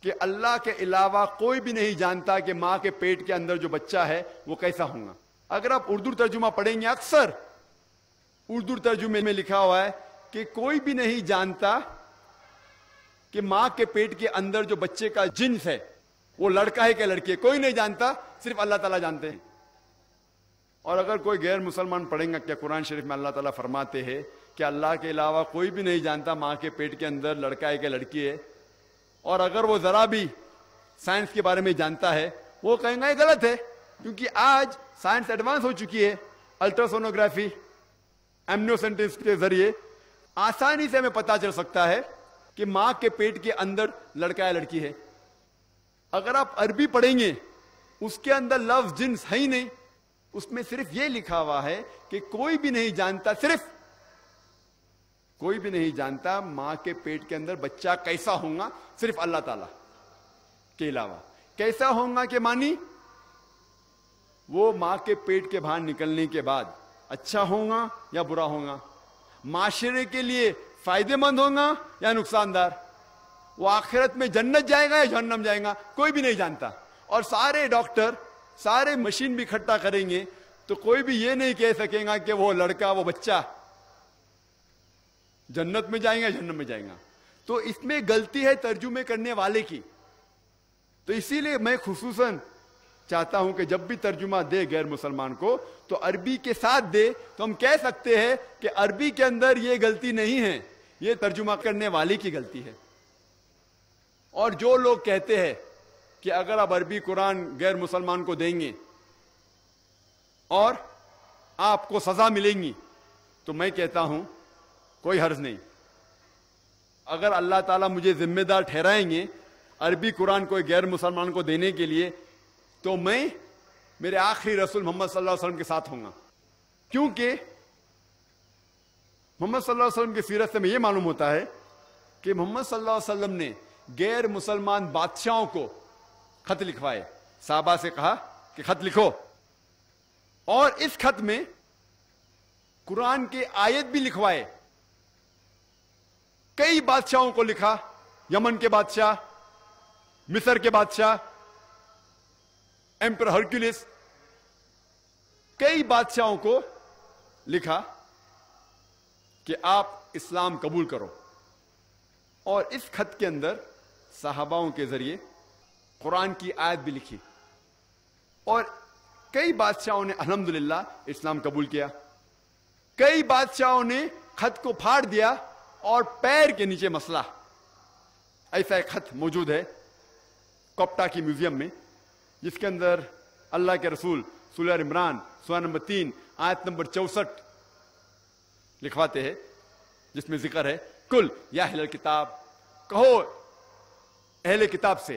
کہ اللہ کے علاوہ کوئی بھی نہیں جانتا کہ ماں کے پیٹ کے اندر جو بچہ ہے وہ کیسا ہوگا. اگر آپ اردو ترجمہ پڑھیں گے، اکثر اردو ترجمے میں لکھا ہوا ہے کہ کوئی بھی نہیں جانتا کہ ماں کے پیٹ کے اندر جو بچے کا جنس ہے وہ لڑکا ہے کہ لڑکی ہے، کوئی نہیں جانتا، صرف اللہ تعالیٰ جانتے ہیں. اور اگر کوئی غیر مسلمان پڑھیں گا کہ قرآن شریف میں اللہ تعالیٰ فرماتے ہیں کہ اللہ کے علاوہ کوئی بھی نہیں جانتا ماں کے پیٹ کے اندر لڑکا ہے کہ لڑکی ہے، اور اگر وہ ذرا بھی سائنس کے بارے میں جانتا ہے، وہ کہیں گا یہ غلط ہے، کیونکہ آج سائنس ایڈوانس ہو چکی ہے. الٹراسونوگرافی، ایمنیوسینٹس کے ذریعے آسانی سے ہمیں پتہ چل سکتا ہے کہ ماں کے پیٹ کے اندر لڑکا ہے لڑکی ہے. اگر آپ عربی پڑھیں گے اس کے اندر لفظ جنس ہے ہی نہیں، اس میں صرف یہ لکھا ہوا ہے کہ کوئی بھی نہیں جانتا، صرف کوئی بھی نہیں جانتا ماں کے پیٹ کے اندر بچہ کیسا ہوگا، صرف اللہ تعالیٰ کے علاوہ. کیسا ہوگا کہ مانی وہ ماں کے پیٹ کے باہر نکلنے کے بعد اچھا ہوگا یا برا ہوگا، معاشرے کے لیے فائدے مند ہوگا یا نقصان دار، وہ آخرت میں جنت جائے گا یا جہنم جائے گا، کوئی بھی نہیں جانتا. اور سارے ڈاکٹر سارے مشین بھی اکٹھا کریں گے تو کوئی بھی یہ نہیں کہہ سکے گا کہ وہ لڑکا وہ بچہ جنت میں جائیں گا جہنم میں جائیں گا. تو اس میں غلطی ہے ترجمے کرنے والے کی. تو اسی لیے میں خصوصاً چاہتا ہوں کہ جب بھی ترجمہ دے غیر مسلمان کو تو عربی کے ساتھ دے، تو ہم کہہ سکتے ہیں کہ عربی کے اندر یہ غلطی نہیں ہے، یہ ترجمہ کرنے والے کی غلطی ہے. اور جو لوگ کہتے ہیں کہ اگر آپ عربی قرآن غیر مسلمان کو دیں گے اور آپ کو سزا ملیں گی، تو میں کہتا ہوں کوئی حرج نہیں. اگر اللہ تعالیٰ مجھے ذمہ دار ٹھہرائیں گے عربی قرآن کوئی غیر مسلمان کو دینے کے لیے، تو میں میرے آخری رسول محمد صلی اللہ علیہ وسلم کے ساتھ ہوں گا. کیونکہ محمد صلی اللہ علیہ وسلم کی سیرت سے میں یہ معلوم ہوتا ہے کہ محمد صلی اللہ علیہ وسلم نے غیر مسلمان بادشاہوں کو خط لکھوائے، صحابہ سے کہا کہ خط لکھو، اور اس خط میں قرآن کے آیت بھی لکھوائے. کئی بادشاہوں کو لکھا، یمن کے بادشاہ، مصر کے بادشاہ، ایمپر ہرکولس، کئی بادشاہوں کو لکھا کہ آپ اسلام قبول کرو. اور اس خط کے اندر صحاباؤں کے ذریعے قرآن کی آیت بھی لکھی، اور کئی بادشاہوں نے الحمدللہ اسلام قبول کیا. کئی بادشاہوں نے خط کو پھاڑ دیا اور پیر کے نیچے مسلا. ایسا ایک خط موجود ہے کوپٹا کی میوزیم میں، جس کے اندر اللہ کے رسول سورہ عمران سورہ نمبر 3 آیت نمبر 64 لکھواتے ہیں، جس میں ذکر ہے کل یا اہل کتاب، کہو اہل کتاب سے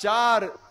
4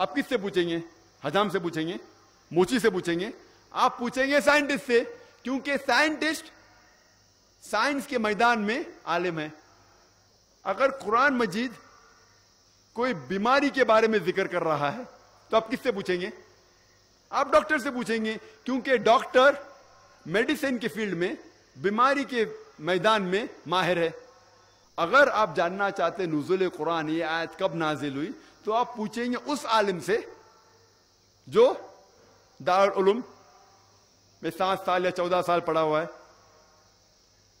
آپ کس سے پوچھیں گے؟ حجام سے پوچھیں گے؟ موچی سے پوچھیں گے؟ آپ پوچھیں گے سائنٹسٹ سے، کیونکہ سائنٹسٹ سائنس کے میدان میں عالم ہے۔ اگر قرآن مجید کوئی بیماری کے بارے میں ذکر کر رہا ہے تو آپ کس سے پوچھیں گے؟ آپ ڈاکٹر سے پوچھیں گے، کیونکہ ڈاکٹر میڈیسن کے فیلڈ میں، بیماری کے میدان میں ماہر ہے۔ اگر آپ جاننا چاہتے نزول قرآن، یہ آیت کب نازل ہوئی، تو آپ پوچھیں گے اس عالم سے جو دارالعلوم میں 7 سال یا 14 سال پڑھا ہوا ہے۔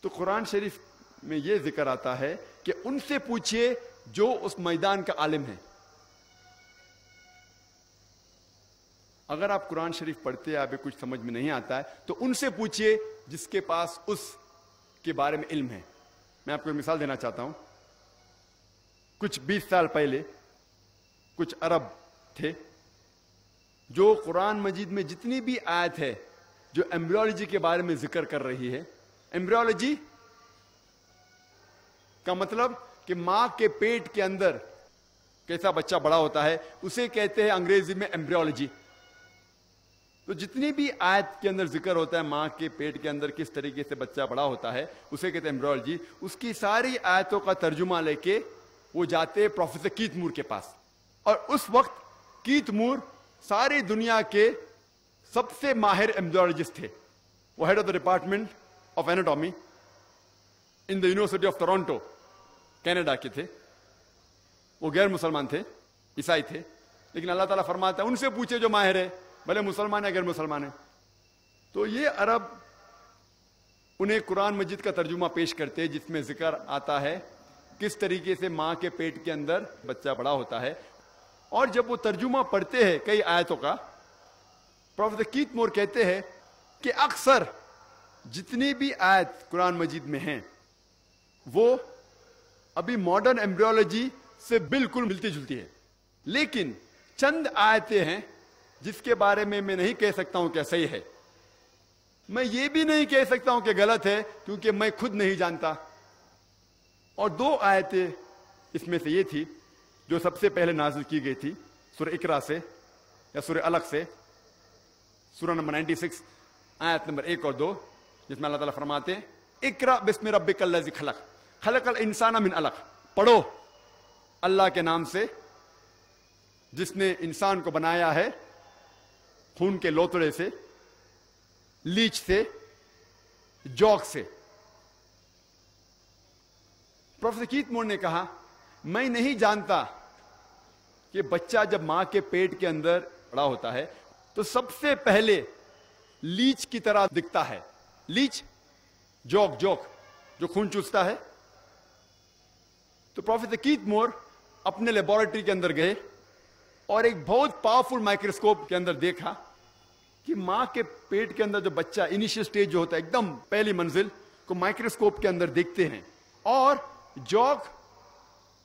تو قرآن شریف میں یہ ذکر آتا ہے کہ ان سے پوچھئے جو اس میدان کا عالم ہے۔ اگر آپ قرآن شریف پڑھتے ہیں، آپ کچھ سمجھ میں نہیں آتا ہے، تو ان سے پوچھئے جس کے پاس اس کے بارے میں علم ہے۔ میں آپ کو ایک مثال دینا چاہتا ہوں۔ کچھ 20 سال پہلے کچھ عرب تھے جو قرآن مجید میں جتنی بھی آیت ہے جو ایمبریولوجی کے بارے میں ذکر کر رہی ہے، ایمبریولوجی کا مطلب کہ ماں کے پیٹ کے اندر کیسا بچہ بڑا ہوتا ہے، اسے کہتے ہیں انگریزی میں ایمبریولوجی۔ تو جتنی بھی آیت کے اندر ذکر ہوتا ہے ماں کے پیٹ کے اندر کس طریقے سے بچہ بڑا ہوتا ہے، اسے کہتے ہیں ایمبریولوجی۔ اس کی ساری آیتوں کا ترجمہ لے کے وہ جاتے پروفیسر کیت مور کے پاس، اور اس وقت کیت مور ساری دنیا کے سب سے ماہر ایمبریولوجسٹ تھے۔ وہ head of the department of anatomy in the university of Toronto, Canada کے تھے۔ وہ غیر مسلمان تھے، عیسائی تھے، لیکن اللہ تعالیٰ فرماتا ہے ان سے پوچھے جو ماہر ہے، بھلے مسلمان ہے غیر مسلمان ہے۔ تو یہ عرب انہیں قرآن مجید کا ترجمہ پیش کرتے جس میں ذکر آتا ہے کس طریقے سے ماں کے پیٹ کے اندر بچہ بڑا ہوتا ہے۔ اور جب وہ ترجمہ پڑھتے ہیں کئی آیتوں کا، پروفیسر کیت مور کہتے ہیں کہ اکثر جتنی بھی آیت قرآن مجید میں ہیں وہ ابھی ماڈرن ایمبریولوجی سے بالکل ملتی جلتی ہے، لیکن چند آیتیں ہیں جس کے بارے میں نہیں کہہ سکتا ہوں کہ صحیح ہے، میں یہ بھی نہیں کہہ سکتا ہوں کہ غلط ہے، کیونکہ میں خود نہیں جانتا۔ اور 2 آیتیں اس میں سے یہ تھی جو سب سے پہلے نازل کی گئی تھی سورہ اقرا سے یا سورہ علق سے، سورہ نمبر 96 آیت نمبر 1 اور 2، جس میں اللہ تعالیٰ فرماتے ہیں اقرا بسم ربک الذی خلق خلق الانسان من علق، پڑھو اللہ کے نام سے جس نے انسان کو بنایا ہے خون کے لوتڑے سے، لیچ سے، جوک سے۔ پروفیسر کیت مور نے کہا میں نہیں جانتا کہ بچہ جب ماں کے پیٹ کے اندر بڑا ہوتا ہے تو سب سے پہلے لیچ کی طرح دکھتا ہے۔ لیچ، جوک جو خون چوستا ہے۔ تو پروفیسر کیت مور اپنے لیبارٹری کے اندر گئے اور ایک بہت پاورفل مائکروسکوپ کے اندر دیکھا کہ ماں کے پیٹ کے اندر جو بچہ انیشیل سٹیج جو ہوتا ہے، ایک دم پہلی منزل کو مائکروسکوپ کے اندر دیکھتے ہیں اور جوک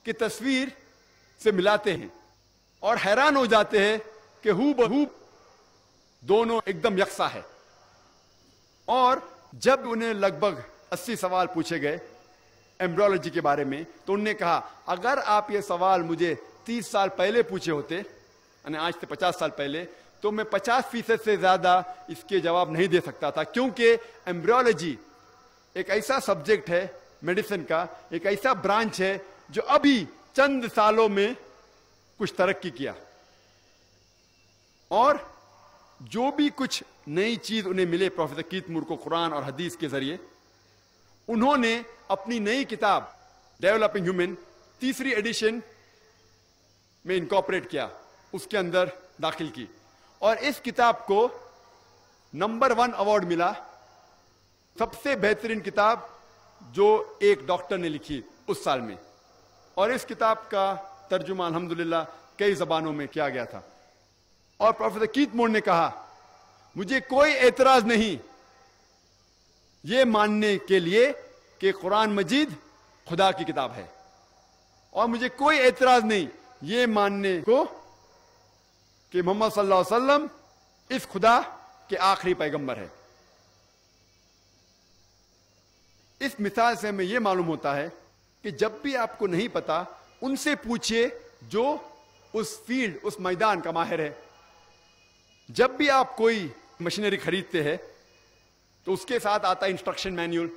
کی تصویر سے ملاتے ہیں اور حیران ہو جاتے ہیں کہ ہو بہو دونوں ایک دم یکساں ہے۔ اور جب انہیں لگ بھگ 80 سوال پوچھے گئے ایمبریولوجی کے بارے میں، تو انہوں نے کہا اگر آپ یہ سوال مجھے 30 سال پہلے پوچھے ہوتے، یعنی آج سے 50 سال پہلے، تو میں 50% سے زیادہ اس کے جواب نہیں دے سکتا تھا، کیونکہ ایمبریولوجی ایک ایسا سبجیکٹ ہے میڈیسن کا، ایک ایسا برانچ ہے جو ابھی چند سالوں میں کچھ ترقی کیا، اور جو بھی کچھ نئی چیز انہیں ملے پروفیسر کیت مور کو قرآن اور حدیث کے ذریعے، انہوں نے اپنی نئی کتاب ڈیولپنگ ہیومن 3 ایڈیشن میں انکارپوریٹ کیا، اس کے اندر داخل کی، اور اس کتاب کو نمبر 1 ایوارڈ ملا، سب سے بہترین کتاب جو ایک ڈاکٹر نے لکھی اس سال میں۔ اور اس کتاب کا ترجمہ الحمدللہ کئی زبانوں میں کیا گیا تھا۔ اور پروفیسر کیت مور نے کہا مجھے کوئی اعتراض نہیں یہ ماننے کے لیے کہ قرآن مجید خدا کی کتاب ہے، اور مجھے کوئی اعتراض نہیں یہ ماننے کو کہ محمد صلی اللہ علیہ وسلم اس خدا کے آخری پیغمبر ہے۔ اس مثال سے ہمیں یہ معلوم ہوتا ہے کہ جب بھی آپ کو نہیں پتا ان سے پوچھئے جو اس فیلڈ, اس میدان کا ماہر ہے. جب بھی آپ کوئی مشینری خریدتے ہیں تو اس کے ساتھ آتا ہے انسٹرکشن مینیول,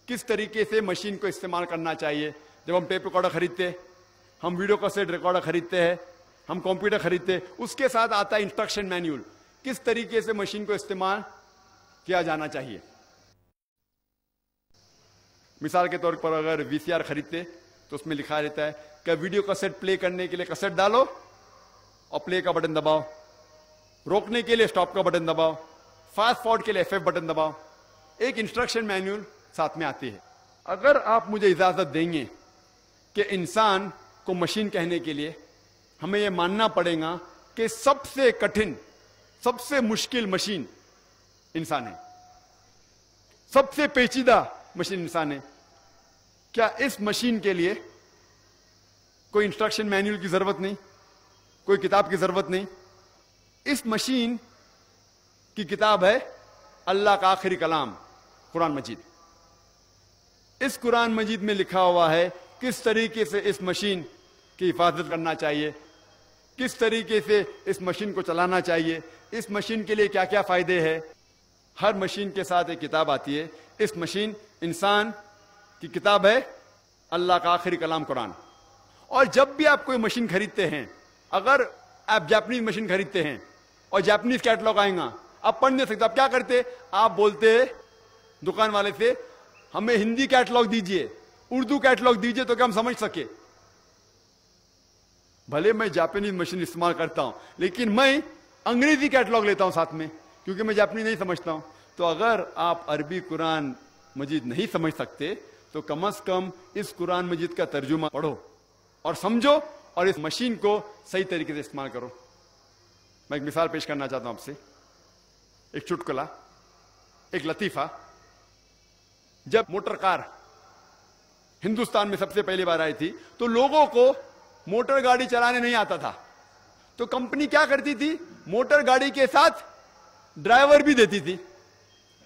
کس طریقے سے مشین کو استعمال کرنا چاہیے. جب ہم ٹیپ ریکارڈر خریدتے, ہم ویڈیو کیسٹ ریکارڈر خریدتے ہیں, ہم کمپیوٹر خریدتے ہیں, اس کے ساتھ آتا ہے انسٹرکشن مینیول, کس طریقے سے مشین کو استعمال کیا جانا چاہیے. مثال کے طور پر اگر وی سی آر خریدتے تو اس میں لکھا رہتا ہے کہ ویڈیو کیسٹ پلے کرنے کے لیے کیسٹ ڈالو اور پلے کا بٹن دباؤ, روکنے کے لیے اسٹاپ کا بٹن دباؤ, فاسٹ فارورڈ کے لیے F5 بٹن دباؤ. ایک انسٹرکشن مینیول ساتھ میں آتی ہے. اگر آپ مجھے اجازت دیں گے کہ انسان کو مشین کہنے کے لیے ہمیں یہ ماننا پڑے گا کہ سب سے کٹھن, سب سے مشکل مشین انسان ہے, سب سے پیچیدہ مشین انسان ہے. کیا اس مشین کے لیے کوئی انسٹرکشن مینیول کی ضرورت نہیں, کوئی کتاب کی ضرورت نہیں؟ اس مشین کی کتاب ہے اللہ کا آخری کلام قرآن مجید. اس قرآن مجید میں لکھا ہوا ہے کس طریقے سے اس مشین کی حفاظت کرنا چاہیے, کس طریقے سے اس مشین کو چلانا چاہیے, اس مشین کے لیے کیا کیا فائدے ہیں. ہر مشین کے ساتھ ایک کتاب آتی ہے. اس مشین انسان کی کتاب ہے اللہ کا آخری کلام قرآن. اور جب بھی آپ کوئی مشین خریدتے ہیں, اگر آپ جاپنیز مشین خریدتے ہیں اور جاپنیز کیٹلاگ آئے گا, آپ پڑھ نہیں سکتے, آپ کیا کرتے, آپ بولتے دکان والے سے ہمیں ہندی کیٹلاگ دیجئے, اردو کیٹلاگ دیجئے تو کہ ہم سمجھ سکے. بھلے میں جاپنیز مشین استعمال کرتا ہوں لیکن میں انگریزی کیٹلاگ لیتا ہوں ساتھ میں, کیونکہ میں جاپنیز نہیں سمجھتا ہوں. تو اگر آپ عربی قرآن مجید نہیں سمجھ سکتے تو کم از کم اس قرآن مجید کا ترجمہ پڑھو اور سمجھو اور اس مشین کو صحیح طریقے سے استعمال کرو. میں ایک مثال پیش کرنا چاہتا ہوں آپ سے, ایک چٹکلا, ایک لطیفہ. جب موٹر کار ہندوستان میں سب سے پہلی بار آئی تھی تو لوگوں کو موٹر گاڑی چلانے نہیں آتا تھا, تو کمپنی کیا کرتی تھی, موٹر گاڑی کے ساتھ ڈرائیور بھی دیتی تھی.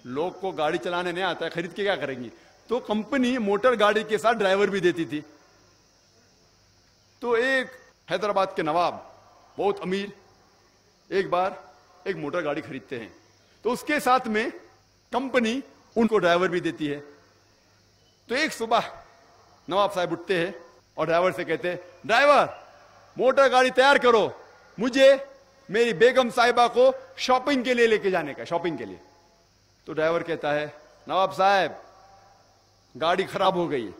لوگ کو گاڑی چلانے نہیں آتا ہے, خرید کے کیا کریں گی, تو کمپنی موٹر گاڑی کے ساتھ ڈرائیور بھی دیتی تھی. تو ایک حیدرآباد کے نواب بہت امیر ایک بار ایک موٹر گاڑی خریدتے ہیں, تو اس کے ساتھ میں کمپنی ان کو ڈرائیور بھی دیتی ہے. تو ایک صبح نواب صاحب اٹھتے ہیں اور ڈرائیور سے کہتے ہیں, ڈرائیور موٹر گاڑی تیار کرو, مجھے میری بیگم صاحبہ کو شاپنگ کے لیے لے کے جانے کا, شاپنگ کے لیے. تو ڈرائیور کہتا ہے, نواب صاحب گاڑی خراب ہو گئی.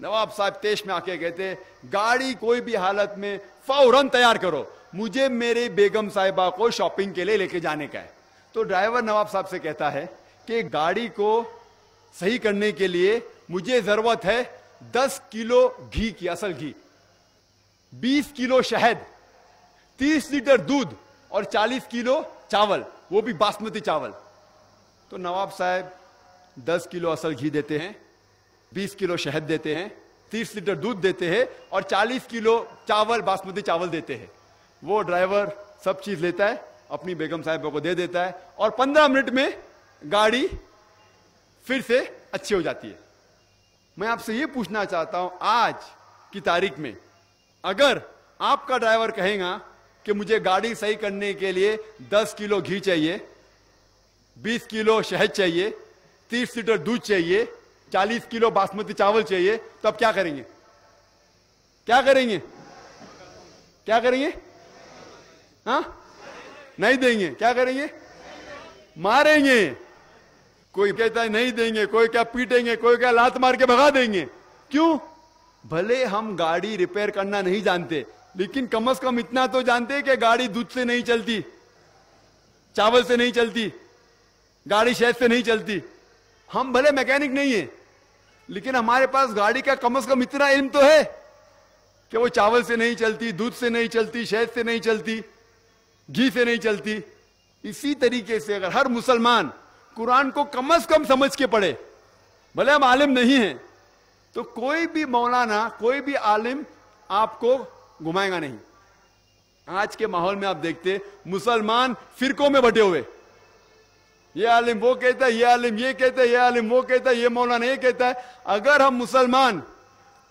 نواب صاحب تیش میں آ کے کہتے, گاڑی کوئی بھی حالت میں فوراً تیار کرو, مجھے میرے بیگم صاحبہ کو شاپنگ کے لیے لے کے جانے کا ہے. تو ڈرائیور نواب صاحب سے کہتا ہے کہ گاڑی کو صحیح کرنے کے لیے مجھے ضرورت ہے 10 کلو گھی کی, اصل گھی, 20 کلو شہد, 30 لیٹر دودھ اور 40 کلو چاول, وہ بھی باسمتی چاول. تو نواب صاحب 10 کلو اصل گھی دیتے ہیں, 20 کلو شہد دیتے ہیں, 30 لیٹر دودھ دیتے ہیں اور 40 کلو چاول باسمتی چاول دیتے ہیں. وہ ڈرائیور سب چیز لیتا ہے, اپنی بیگم صاحبہ کو دے دیتا ہے اور 15 منٹ میں گاڑی پھر سے اچھی ہو جاتی ہے. میں آپ سے یہ پوچھنا چاہتا ہوں, آج کی تاریخ میں اگر آپ کا ڈرائیور کہے گا کہ مجھے گاڑی صحیح کرنے کے لیے 10 کلو گھی چاہیے, 20 کلو شہد چاہیے, 30 لیٹر دودھ چاہیے, 40 کلو باسمتی چاول چاہیے, تو اب کیا کریں گے, کیا کریں گے, کیا کریں گے, ہاں نہیں دیں گے, کیا کریں گے, ماریں گے. کوئی کہتا ہے نہیں دیں گے, کوئی کیا پیٹیں گے, کوئی کیا لات مار کے بھگا دیں گے. کیوں؟ بھلے ہم گاڑی ریپیئر کرنا نہیں جانتے لیکن کم از کم اتنا تو جانتے کہ گاڑی دودھ سے نہیں چلتی, چاول سے نہیں چلتی, گاڑی شہد سے نہیں چلتی. ہم بھلے میکینک نہیں ہیں لیکن ہمارے پاس گاڑی کا کم از کم اتنا علم تو ہے کہ وہ چاول سے نہیں چلتی, دودھ سے نہیں چلتی, شہد سے نہیں چلتی, گھی سے نہیں چلتی. اسی طریقے سے اگر ہر مسلمان قرآن کو کم از کم سمجھ کے پڑھے, بھلے ہم عالم نہیں ہیں, تو کوئی بھی مولانا, کوئی بھی عالم آپ کو گھمائے گا نہیں. آج کے ماحول میں آپ دیکھتے مسلمان فرقوں میں بٹے ہوئے, یہ عالم وہ کہتا ہے, یہ عالم یہ کہتا ہے, یہ عالم وہ کہتا ہے, یہ مولانا یہ کہتا ہے. اگر ہم مسلمان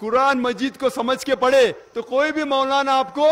قرآن مجید کو سمجھ کے پڑھے تو کوئی بھی مولانا آپ کو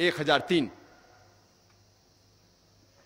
1003,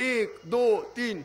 1 2 3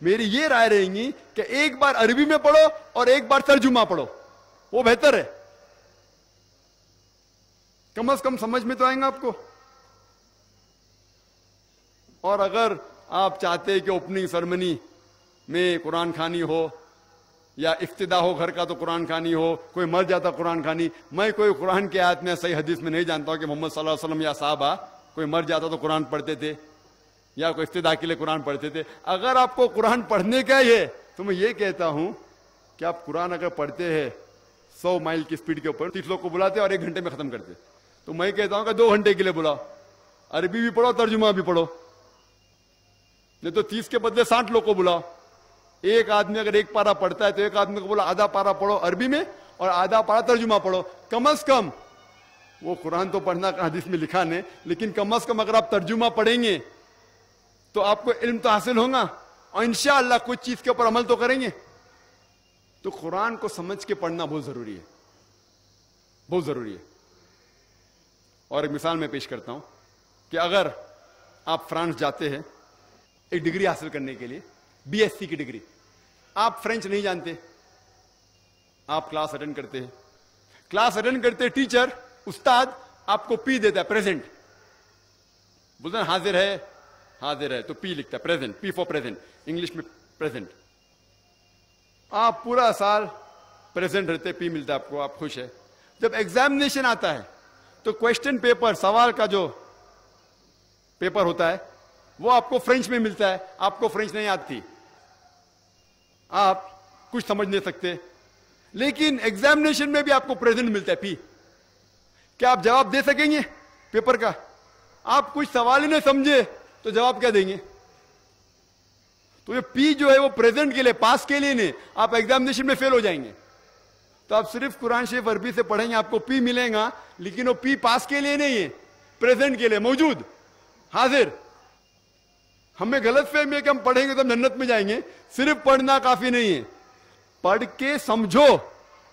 میری یہ رائے رہے گی کہ ایک بار عربی میں پڑھو اور ایک بار ترجمہ پڑھو, وہ بہتر ہے. کم از کم سمجھ میں تو آئیں گا آپ کو. اور اگر آپ چاہتے کہ اوپننگ سرمنی میں قرآن خوانی ہو یا افتتاح ہو گھر کا تو قرآن خوانی ہو, کوئی مر جاتا قرآن خوانی. میں کوئی قرآن کی آیت میں صحیح حدیث میں نہیں جانتا ہوں کہ محمد صلی اللہ علیہ وسلم یا صحابہ کوئی مر جاتا تو قرآن پڑھتے تھے یا کوئی افتتاح کے لیے قرآن پڑھتے تھے. اگر آپ کو قرآن پڑھنے کا ہی ہے تو میں یہ کہتا ہوں کہ آپ قرآن اگر پڑھتے ہیں 100 مائل کی سپیڈ کے اوپر, 30 لوگ کو بلاتے اور 1 گھنٹے میں ختم کرتے, تو میں کہتا ہوں کہ 2 گھنٹے کے لیے بلاؤ, عربی بھی پڑھو ترجمہ بھی پڑھو. نہیں تو 30 کے بدلے 60 لوگ کو بلاؤ. ایک آدمی اگر ایک پارا پڑھتا ہے تو ایک آدمی کو بولا آدھا پارا پڑھو عربی میں اور آدھا پارا ترجمہ پڑھو. کم از کم وہ قرآن تو پڑھنا حدیث میں لکھا نہیں, لیکن کم از کم اگر آپ ترجمہ پڑھیں گے تو آپ کو علم تو حاصل ہوگا اور انشاءاللہ کچھ چیز کے اوپر عمل تو کریں گے. تو قرآن کو سمجھ کے پڑھنا بہت ضروری ہے, بہت ضروری ہے. اور ایک مثال میں پیش کرتا ہوں کہ اگر آپ فرانس جاتے ہیں ایک ڈگری حاصل کرنے کے لیے, BSc کی ڈگری, آپ فرینچ نہیں جانتے, آپ کلاس اٹینڈ کرتے ہیں, کلاس اٹینڈ کرتے ٹیچر استاد آپ کو پی دیتا ہے, پریزنٹ بولتے ہیں حاضر ہے, حاضر ہے تو پی لکھتا ہے, present, P four present, English میں پریزنٹ. آپ پورا سال پریزنٹ رہتے, پی ملتا ہے آپ کو, آپ خوش ہے. جب ایگزامینیشن آتا ہے تو کوشچن پیپر, سوال کا جو پیپر ہوتا ہے وہ آپ کو فرینچ میں ملتا ہے, آپ کو فرینچ نہیں آتی, آپ کچھ سمجھ نہیں سکتے, لیکن ایگزامینیشن میں بھی آپ کو پریزنٹ ملتا ہے, پی. کیا آپ جواب دے سکیں گے پیپر کا؟ آپ کچھ سوال ہی نہیں سمجھے تو جواب کیا دیں گے؟ تو یہ پی جو ہے وہ پریزنٹ کے لیے, پاس کے لیے نہیں, آپ ایگزامینیشن میں فیل ہو جائیں گے. تو آپ صرف قرآن شریف عربی سے پڑھیں گے, آپ کو پی ملے گا, لیکن وہ پی پاس کے لیے نہیں ہے, پریزنٹ کے لیے, موجود, حاضر. ہمیں غلط فہمی ہے کہ ہم پڑھیں گے تو ہم جنت میں جائیں گے. صرف پڑھنا کافی نہیں ہے, پڑھ کے سمجھو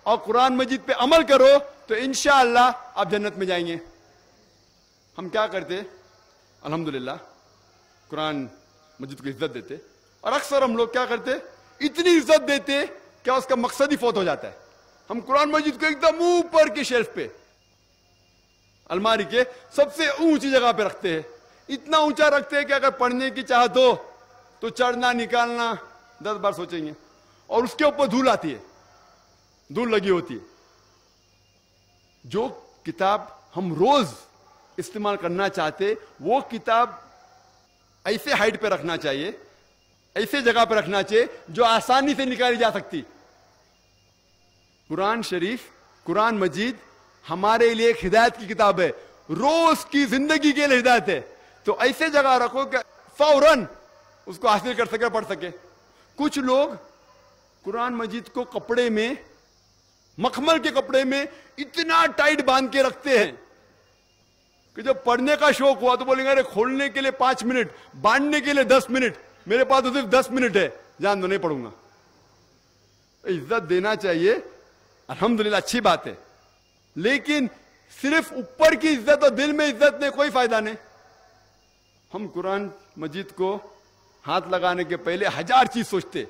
اور قرآن مجید پہ عمل کرو تو انشاءاللہ آپ جنت میں جائیں گے. ہم کیا کرتے, الحمدللہ قرآن مجید کو عزت دیتے, اور اکثر ہم لوگ کیا کرتے, اتنی عزت دیتے کہ اس کا مقصد ہی فوت ہو جاتا ہے. ہم قرآن مجید کو ایک دم اوپر کے شیلف پہ, الماری کے سب سے اونچی جگہ پہ رکھتے ہیں, اتنا اونچا رکھتے ہیں کہ اگر پڑھنے کی چاہت ہو تو چڑھنا نکالنا 10 بار سوچیں گے, اور اس کے اوپر دھول آتی ہے, دھول لگی ہوتی ہے. جو کتاب ہم روز استعمال کرنا چاہتے وہ کتاب ایسے ہائٹ پہ رکھنا چاہیے, ایسے جگہ پہ رکھنا چاہیے جو آسانی سے نکالی جا سکتی. قرآن شریف, قرآن مجید ہمارے لیے ایک ہدایت کی کتاب ہے, روز کی زندگی کے لیے ہدایت ہے. تو ایسے جگہ رکھو کہ فوراً اس کو حاصل کر سکے, پڑھ سکے. کچھ لوگ قرآن مجید کو کپڑے میں, مخمل کے کپڑے میں اتنا ٹائٹ باندھ کے رکھتے ہیں کہ جب پڑھنے کا شوق ہوا تو بولیں گے ارے کھولنے کے لیے 5 منٹ, باندھنے کے لیے 10 منٹ, میرے پاس تو صرف 10 منٹ ہے, جان دو نہیں پڑھوں گا. عزت دینا چاہیے, الحمدللہ اچھی بات ہے, لیکن صرف اوپر کی عزت اور دل میں عزت نے کوئی فائدہ نہیں. ہم قرآن مجید کو ہاتھ لگانے کے پہلے 1000 چیز سوچتے,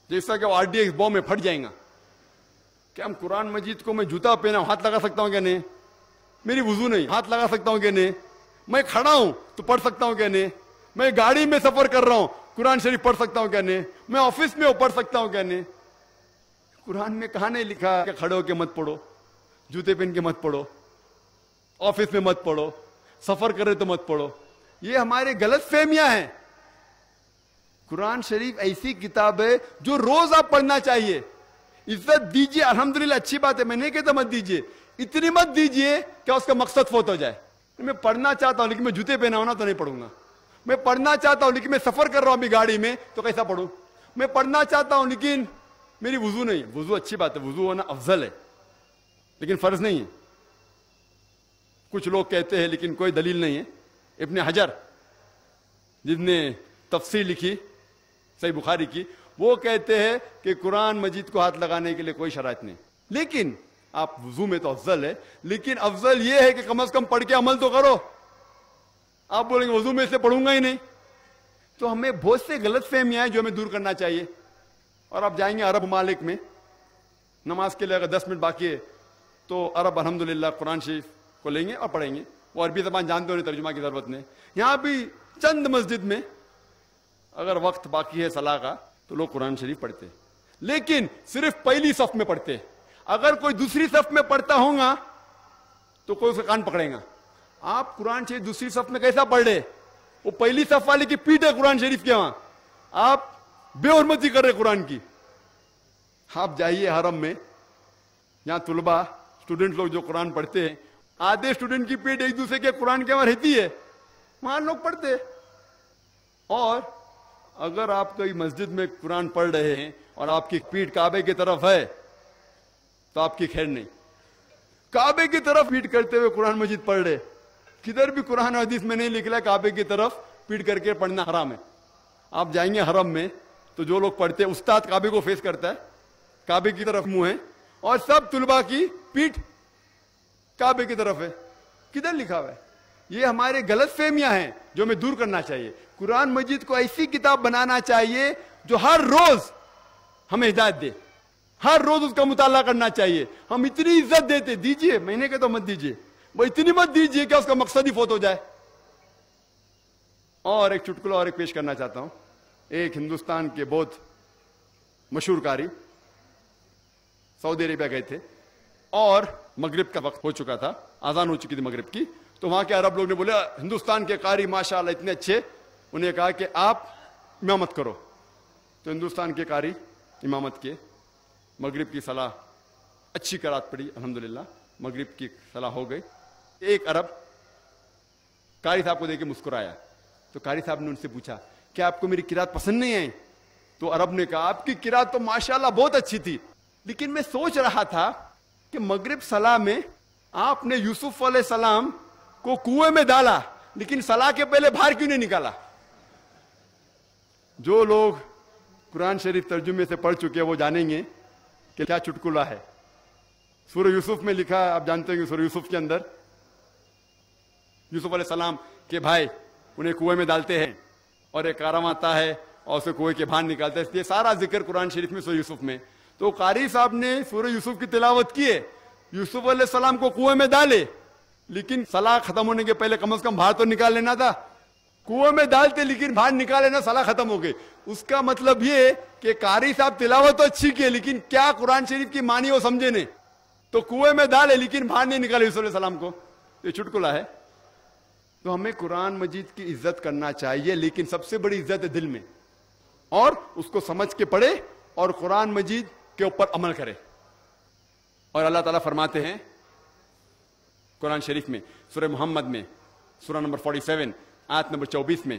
جیسا کہ وہ RDX بم میں پھٹ جائیں گا. کہ ہم قرآن مجید کو, میں جوتا پہنا ہوں ہاتھ لگا سکتا ہوں کیا نہیں, میری وضو نہیں ہاتھ لگا سکتا ہوں کیا نہیں, میں کھڑا ہوں تو پڑھ سکتا ہوں کیا نہیں, میں گاڑی میں سفر کر رہا ہوں قرآن شریف پڑھ سکتا ہوں کیا نہیں, میں آفس میں پڑھ سکتا ہوں کیا نہیں. قرآن میں کہاں نہیں لکھا کہ کھڑے ہو کے مت پڑھو, جوتے پہن کے مت پڑھو, آفس میں مت پڑھو, سفر کرے تو مت پڑھو. یہ ہمارے غلط فہمیاں ہیں. قرآن شریف ایسی کتاب ہے جو روز آپ پڑھنا چاہیے. عزت دیجیے, الحمدللہ اچھی بات ہے, میں نہیں کہتا مت دیجیے, اتنی مت دیجیے کہ اس کا مقصد فوت ہو جائے. میں پڑھنا چاہتا ہوں لیکن میں جوتے پہنا ہوں نا تو نہیں پڑھوں گا. میں پڑھنا چاہتا ہوں لیکن میں سفر کر رہا ہوں ابھی گاڑی میں تو کیسا پڑھوں. میں پڑھنا چاہتا ہوں لیکن میری وضو نہیں. وضو اچھی بات ہے, وضو ہونا افضل ہے, لیکن فرض نہیں ہے. کچھ لوگ کہتے ہیں لیکن کوئی دلیل نہیں ہے. ابن حجر جس نے تفسیر لکھی صحیح بخاری کی, وہ کہتے ہیں کہ قرآن مجید کو ہاتھ لگانے کے لیے کوئی شرائط نہیں, لیکن آپ وضو میں تو افضل ہے, لیکن افضل یہ ہے کہ کم از کم پڑھ کے عمل تو کرو. آپ بولیں گے وضو میں سے پڑھوں گا ہی نہیں, تو ہمیں بہت سے غلط فہمیاں ہیں جو ہمیں دور کرنا چاہیے. اور آپ جائیں گے عرب ممالک میں, نماز کے لیے اگر 10 منٹ باقی ہے تو عرب الحمدللہ قرآن شریف کو لیں گے اور پڑھیں گے. وہ عربی زبان جانتے ہونے ترجمہ کی ضرورت نہیں. یہاں بھی چند مسجد میں اگر وقت باقی ہے صلاح کا تو لوگ قرآن شریف پڑھتے, لیکن صرف پہلی صف میں پڑھتے. اگر کوئی دوسری صف میں پڑھتا ہوگا تو کوئی اس کا کان پکڑے گا. آپ قرآن شریف دوسری صف میں کیسا پڑھ رہے؟ وہ پہلی صف والے کی پیٹ ہے قرآن شریف کے, وہاں آپ بے حرمتی کر رہے قرآن کی. آپ جائیے حرم میں, یہاں طلباء اسٹوڈنٹ لوگ جو قرآن پڑھتے ہیں, آدھے اسٹوڈنٹ کی پیٹ ایک دوسرے کے قرآن کے وہاں رہتی ہے, وہاں لوگ پڑھتے. اور اگر آپ کوئی مسجد میں قرآن پڑھ رہے ہیں اور آپ کی پیٹ کعبے کی طرف ہے تو آپ کی خیر نہیں. کعبے کی طرف پیٹ کرتے ہوئے قرآن مجید پڑھ رہے, کدھر بھی قرآن حدیث میں نہیں نکلا کعبے کی طرف پیٹ کر کے پڑھنا حرام ہے. آپ جائیں گے حرم میں تو جو لوگ پڑھتے ہیں, استاد کعبے کو فیس کرتا ہے, کعبے کی طرف منہ ہے, اور سب طلباء کی پیٹ کعبے کی طرف ہے. کدھر لکھا ہوا ہے؟ یہ ہمارے غلط فہمیاں ہیں جو ہمیں دور کرنا چاہیے. قرآن مجید کو ایسی کتاب بنانا چاہیے جو ہر روز ہمیں ہدایت دے, ہر روز اس کا مطالعہ کرنا چاہیے. ہم اتنی عزت دیتے, دیجئے, مہینے کے تو مت دیجئے, وہ اتنی مت دیجئے کہ اس کا مقصد ہی فوت ہو جائے. اور ایک چٹکلا اور ایک پیش کرنا چاہتا ہوں. ایک ہندوستان کے بہت مشہور قاری سعودی عربیہ گئے تھے اور مغرب کا وقت ہو چکا تھا, اذان ہو چکی تھی مغرب کی. تو وہاں کے عرب لوگ نے بولا ہندوستان کے قاری ماشاءاللہ اتنے اچھے, انہیں کہا کہ آپ امامت کرو. تو ہندوستان کے قاری امامت کے, مغرب کی صلاح اچھی قرات پڑی, الحمدللہ مغرب کی صلاح ہو گئی. ایک عرب قاری صاحب کو دیکھ کے مسکرایا. تو قاری صاحب نے ان سے پوچھا کہ آپ کو میری قرات پسند نہیں آئی؟ تو عرب نے کہا آپ کی قرات تو ماشاءاللہ بہت اچھی تھی, لیکن میں سوچ رہا تھا کہ مغرب صلاح میں آپ نے یوسف علیہ السلام کو کنویں میں ڈالا, لیکن صلاح کے پہلے باہر کیوں نہیں نکالا؟ جو لوگ قرآن شریف ترجمے سے پڑھ چکے وہ جانیں گے کہ کیا چٹکلا ہے. سورہ یوسف میں لکھا ہے, آپ جانتے ہیں کہ سورہ یوسف کے اندر یوسف علیہ السلام کے بھائی انہیں کنویں میں ڈالتے ہیں اور ایک کارواں آتا ہے اور اسے کنویں کے باہر نکالتا ہے. یہ سارا ذکر قرآن شریف میں سورہ یوسف میں. تو قاری صاحب نے سورہ یوسف کی تلاوت کی ہے, یوسف علیہ السلام کو کنویں میں ڈالے, لیکن صلاح ختم ہونے کے پہلے کم از کم باہر تو نکال لینا تھا. کنویں میں ڈالتے لیکن باہر نکال لینا, صلاح ختم ہو گئی. اس کا مطلب یہ کہ قاری صاحب تلاوت تو اچھی کی, لیکن کیا قرآن شریف کی معنی وہ سمجھے نہیں. تو کنویں میں ڈالے لیکن باہر نہیں نکالے یوسف علیہ السلام کو. یہ چٹکلا ہے. تو ہمیں قرآن مجید کی عزت کرنا چاہیے, لیکن سب سے بڑی عزت ہے دل میں, اور اس کو سمجھ کے پڑھے اور قرآن مجید کے اوپر عمل کرے. اور اللہ تعالیٰ فرماتے ہیں قرآن شریف میں سورہ محمد میں سورہ نمبر 47 آیت نمبر 24 میں,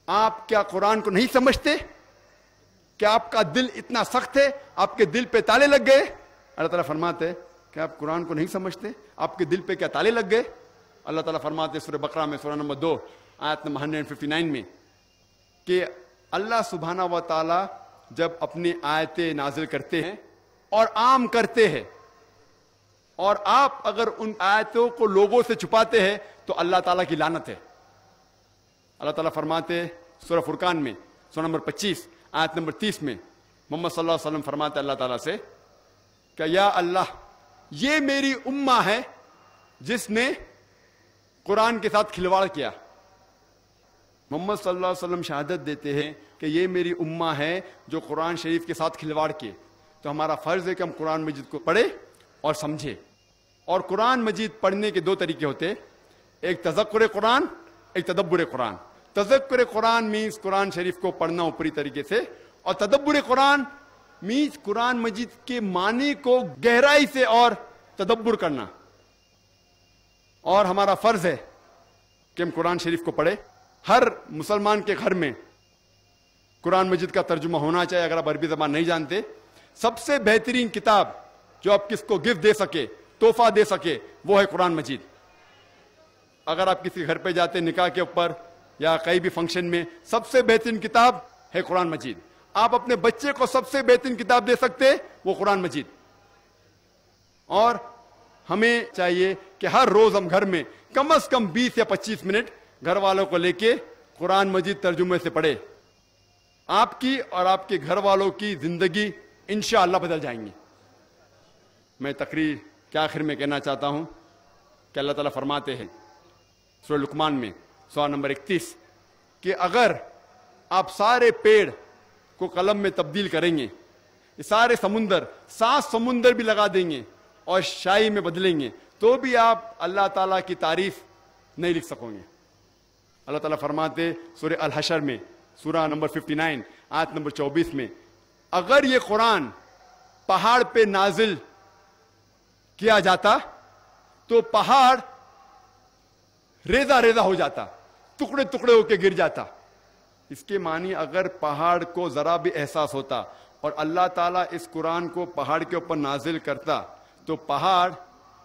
آپ کیا قرآن کو نہیں سمجھتے؟ کیا آپ کا دل اتنا سخت ہے, آپ کے دل پہ تالے لگ گئے؟ اللہ تعالیٰ فرماتے ہیں کہ آپ قرآن کو نہیں سمجھتے, آپ کے دل پہ کیا تالے لگ گئے؟ اللہ تعالیٰ فرماتے ہیں سورہ بقرہ میں سورہ نمبر 2 آیت نمبر 159 میں کہ اللہ سبحانہ و تعالیٰ جب اپنی آیتیں نازل کرتے ہیں اور عام کرتے ہیں, اور آپ اگر ان آیتوں کو لوگوں سے چھپاتے ہیں تو اللہ تعالیٰ کی لعنت ہے. اللہ تعالیٰ فرماتے ہیں سورہ فرقان میں سورہ نمبر 25 آیت نمبر 30 میں محمد صلی اللہ علیہ وسلم فرماتے ہیں اللہ تعالیٰ سے کہ یا اللہ یہ میری امہ ہے جس نے قرآن کے ساتھ کھلواڑ کیا. محمد صلی اللہ علیہ وسلم شہادت دیتے ہیں کہ یہ میری امہ ہے جو قرآن شریف کے ساتھ کھلواڑ کیے. تو ہمارا فرض ہے کہ ہم قرآن مجید کو پڑھیں اور سمجھیں. اور قرآن مجید پڑھنے کے 2 طریقے ہوتے ہیں, ایک تذکر قرآن, ایک تدبر قرآن. تذکر قرآن مینس قرآن شریف کو پڑھنا اوپری طریقے سے, اور تدبر قرآن مینس قرآن مجید کے معنی کو گہرائی سے اور تدبر کرنا. اور ہمارا فرض ہے کہ ہم قرآن شریف کو پڑھیں. ہر مسلمان کے گھر میں قرآن مجید کا ترجمہ ہونا چاہیے. اگر آپ عربی زبان نہیں جانتے, سب سے بہترین کتاب جو آپ کس کو گفٹ دے سکے, تحفہ دے سکے, وہ ہے قرآن مجید. اگر آپ کسی گھر پہ جاتے نکاح کے اوپر یا کئی بھی فنکشن میں, سب سے بہترین کتاب ہے قرآن مجید. آپ اپنے بچے کو سب سے بہترین کتاب دے سکتے, وہ قرآن مجید. اور ہمیں چاہیے کہ ہر روز ہم گھر میں کم از کم 20 یا 25 منٹ گھر والوں کو لے کے قرآن مجید ترجمے سے پڑھے، آپ کی اور آپ کے گھر والوں کی زندگی انشاءاللہ بدل جائیں گی۔ میں تقریر کے آخر میں کہنا چاہتا ہوں کہ اللہ تعالیٰ فرماتے ہیں سورہ لقمان میں سورہ نمبر 31 کہ اگر آپ سارے پیڑ کو قلم میں تبدیل کریں گے، یہ سارے سمندر 7 سمندر بھی لگا دیں گے اور شاہی میں بدلیں گے، تو بھی آپ اللہ تعالیٰ کی تعریف نہیں لکھ سکو گے۔ اللہ تعالیٰ فرماتے سورہ الحشر میں سورہ نمبر 59 آیت نمبر 24 میں، اگر یہ قرآن پہاڑ پہ نازل کیا جاتا تو پہاڑ ریزہ ریزہ ہو جاتا، ٹکڑے ٹکڑے ہو کے گر جاتا۔ اس کے معنی اگر پہاڑ کو ذرا بھی احساس ہوتا اور اللہ تعالیٰ اس قرآن کو پہاڑ کے اوپر نازل کرتا تو پہاڑ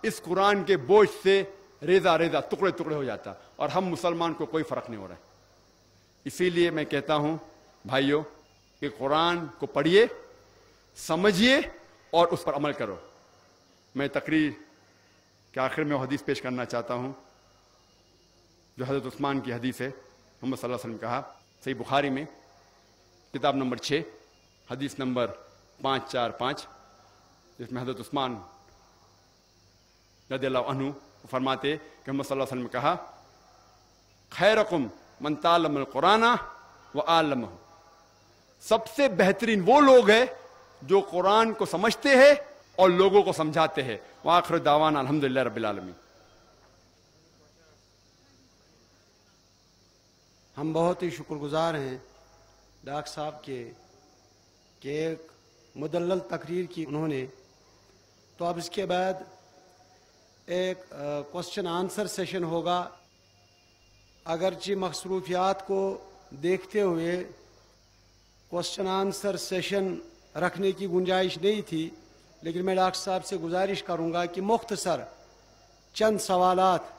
اس قرآن کے بوجھ سے ریزہ ریزہ ٹکڑے ٹکڑے ہو جاتا، اور ہم مسلمان کو کوئی فرق نہیں ہو رہا ہے۔ اسی لیے میں کہتا ہوں بھائیوں کہ قرآن کو پڑھیے، سمجھیے اور اس پر عمل کرو۔ میں تقریر کے آخر میں وہ حدیث پیش کرنا چاہتا ہوں جو حضرت عثمان کی حدیث ہے۔ محمد صلی اللہ علیہ وسلم کہا صحیح بخاری میں کتاب نمبر 6 حدیث نمبر 545، جس میں حضرت عثمان رضی اللہ عنہ فرماتے کہ محمد صلی اللہ علیہ وسلم نے کہا خیرکم من تعلم القرآن وعلمہ، سب سے بہترین وہ لوگ ہیں جو قرآن کو سمجھتے ہیں اور لوگوں کو سمجھاتے ہیں۔ وآخر دعوانا الحمدللہ رب العالمین۔ ہم بہت ہی شکر گزار ہیں ڈاکٹر صاحب کے کہ ایک مدلل تقریر کی انہوں نے۔ تو اب اس کے بعد ایک کوسچن آنسر سیشن ہوگا۔ اگرچہ مصروفیات کو دیکھتے ہوئے کوسچن آنسر سیشن رکھنے کی گنجائش نہیں تھی، لیکن میں ڈاکٹر صاحب سے گزارش کروں گا کہ مختصر چند سوالات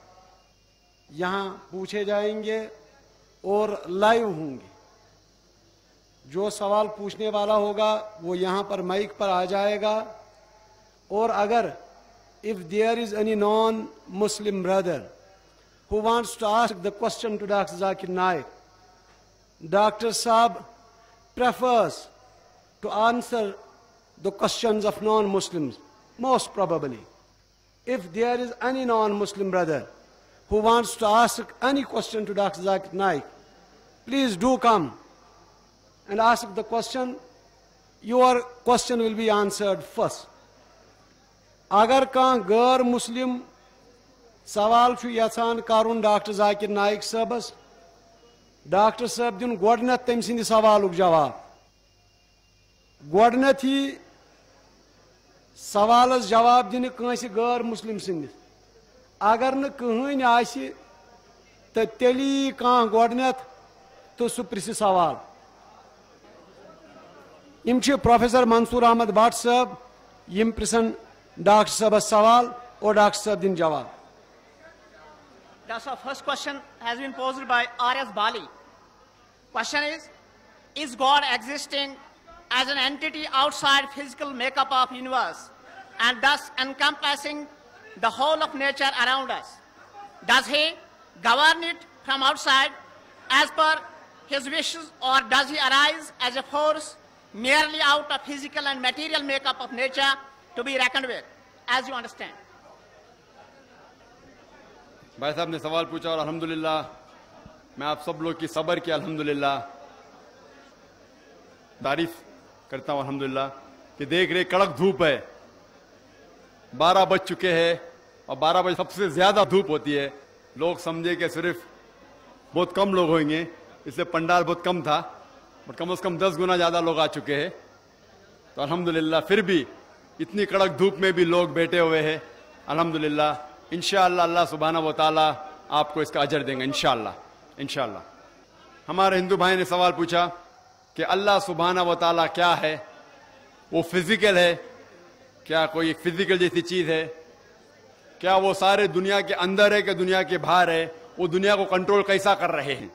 یہاں پوچھے جائیں گے اور لائیو ہوں گے۔ جو سوال پوچھنے والا ہوگا وہ یہاں پر مائک پر آ جائے گا، اور اگر if there is any non-Muslim brother who wants to ask the question to Dr. Zakir Naik, Dr. Saab prefers to answer the questions of non-Muslims, most probably. If there is any non-Muslim brother who wants to ask any question to Dr. Zakir Naik, please do come and ask the question. Your question will be answered first. اگر کان غیر مسلم سوال چھو یژھان کرن doctor Zakir Naik صٲبس، doctor صٲب دن گۄڈنیتھ تٔمۍ سٕنٛدِ سوالُک جواب۔ گۄڈنیتھٕے سوالس جواب دِنہِ کٲنٛسہِ غٲر مسلم سٕنٛدِس اگر نہٕ کٕہٕنۍ آسہِ تہٕ تیٚلہِ یی کانٛہہ گۄڈنیتھ تہٕ سُہ پرژھِ سوال۔ یِم چھِ پروفیسر منصور احمد بٹ صٲب، یِم پرژھن ڈاکٹر صاحبس سوال اور ڈاکٹر صاحب دن جواب۔ That's our first question has been posed by R.S. Bali. Question is God existing as an entity outside physical makeup of universe and thus encompassing the whole of nature around us? Does he govern it from outside as per his wishes, or does he arise as a force merely out of physical and material makeup of nature to be reckoned with, as you understand? بھائی صاحب نے سوال پوچھا اور الحمدللہ میں آپ سب لوگ کی صبر کی الحمدللہ تعریف کرتا ہوں الحمدللہ کہ دیکھ رہے کڑک دھوپ ہے، 12 بج چکے ہیں اور 12 بجے سب سے زیادہ دھوپ ہوتی ہے۔ لوگ سمجھے کہ صرف بہت کم لوگ ہوئیں گے، اس لیے پنڈال بہت کم تھا، بٹ کم از کم 10 گنا زیادہ لوگ آ چکے ہیں۔ تو الحمدللہ پھر بھی اتنی کڑک دھوپ میں بھی لوگ بیٹھے ہوئے ہیں، الحمدللہ انشاءاللہ اللہ سبحانہ و تعالیٰ آپ کو اس کا اجر دیں گے انشاءاللہ انشاءاللہ۔ ہمارے ہندو بھائی نے سوال پوچھا کہ اللہ سبحانہ و تعالیٰ کیا ہے؟ وہ فزیکل ہے کیا؟ کوئی ایک فزیکل جیسی چیز ہے کیا؟ وہ سارے دنیا کے اندر ہے کہ دنیا کے باہر ہے؟ وہ دنیا کو کنٹرول کیسا کر رہے ہیں؟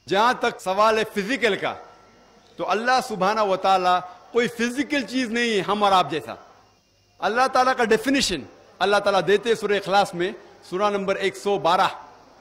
جہاں تک سوال ہے فزیکل کا، تو اللہ سبحانہ و تعالیٰ کوئی فزیکل چیز نہیں ہے ہم اور آپ جیسا۔ اللہ تعالیٰ کا ڈیفینیشن اللہ تعالیٰ دیتے سورہ اخلاص میں، سورہ number 112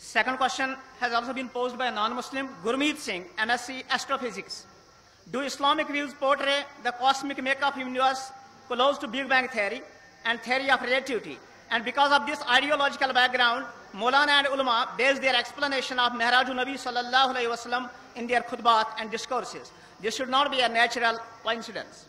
Second question has also been posed by a non-Muslim, Gurmeet Singh, MSc Astrophysics. Do Islamic views portray the cosmic makeup of universe close to Big Bang theory and theory of relativity? And because of this ideological background, Maulana and ulama base their explanation of Mi'rajun Nabi sallallahu alaihi wasallam in their khutbat and discourses. This should not be a natural coincidence.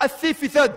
80%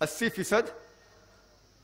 80%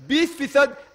20%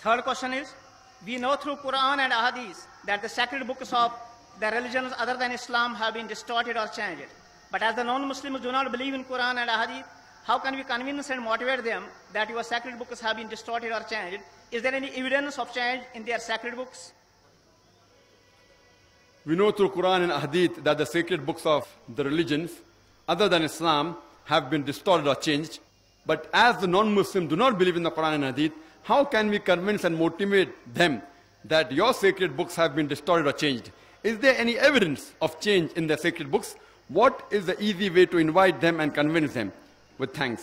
Third question is, we know through Quran and Ahadith that the sacred books of the religions other than Islam have been distorted or changed. But as the non-Muslims do not believe in Quran and Ahadith, how can we convince and motivate them that your sacred books have been distorted or changed? Is there any evidence of change in their sacred books? We know through Quran and Hadith that the sacred books of the religions other than Islam have been distorted or changed. But as the non-Muslims do not believe in the Quran and Hadith, how can we convince and motivate them that your sacred books have been distorted or changed? Is there any evidence of change in their sacred books? What is the easy way to invite them and convince them? With thanks.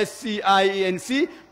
SCIENC,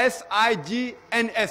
SIGNS,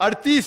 38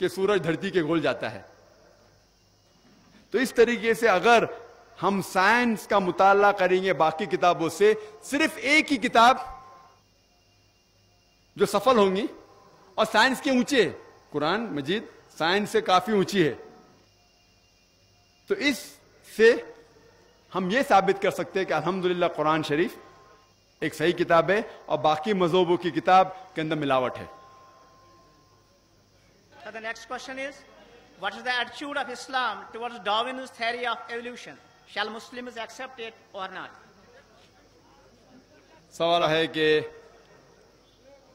کہ سورج دھرتی کے گول جاتا ہے. تو اس طریقے سے اگر ہم سائنس کا مطالعہ کریں گے باقی کتابوں سے, صرف ایک ہی کتاب جو سفل ہوں گی اور سائنس کے اونچے, قرآن مجید سائنس سے کافی اونچی ہے, تو اس سے ہم یہ ثابت کر سکتے ہیں کہ الحمدللہ قرآن شریف ایک صحیح کتاب ہے اور باقی مذہبوں کی کتاب کے اندر ملاوٹ ہے. The next question is, what is the attitude of Islam towards Darwin's theory of evolution? Shall Muslims accept it or not? سوال ہے کہ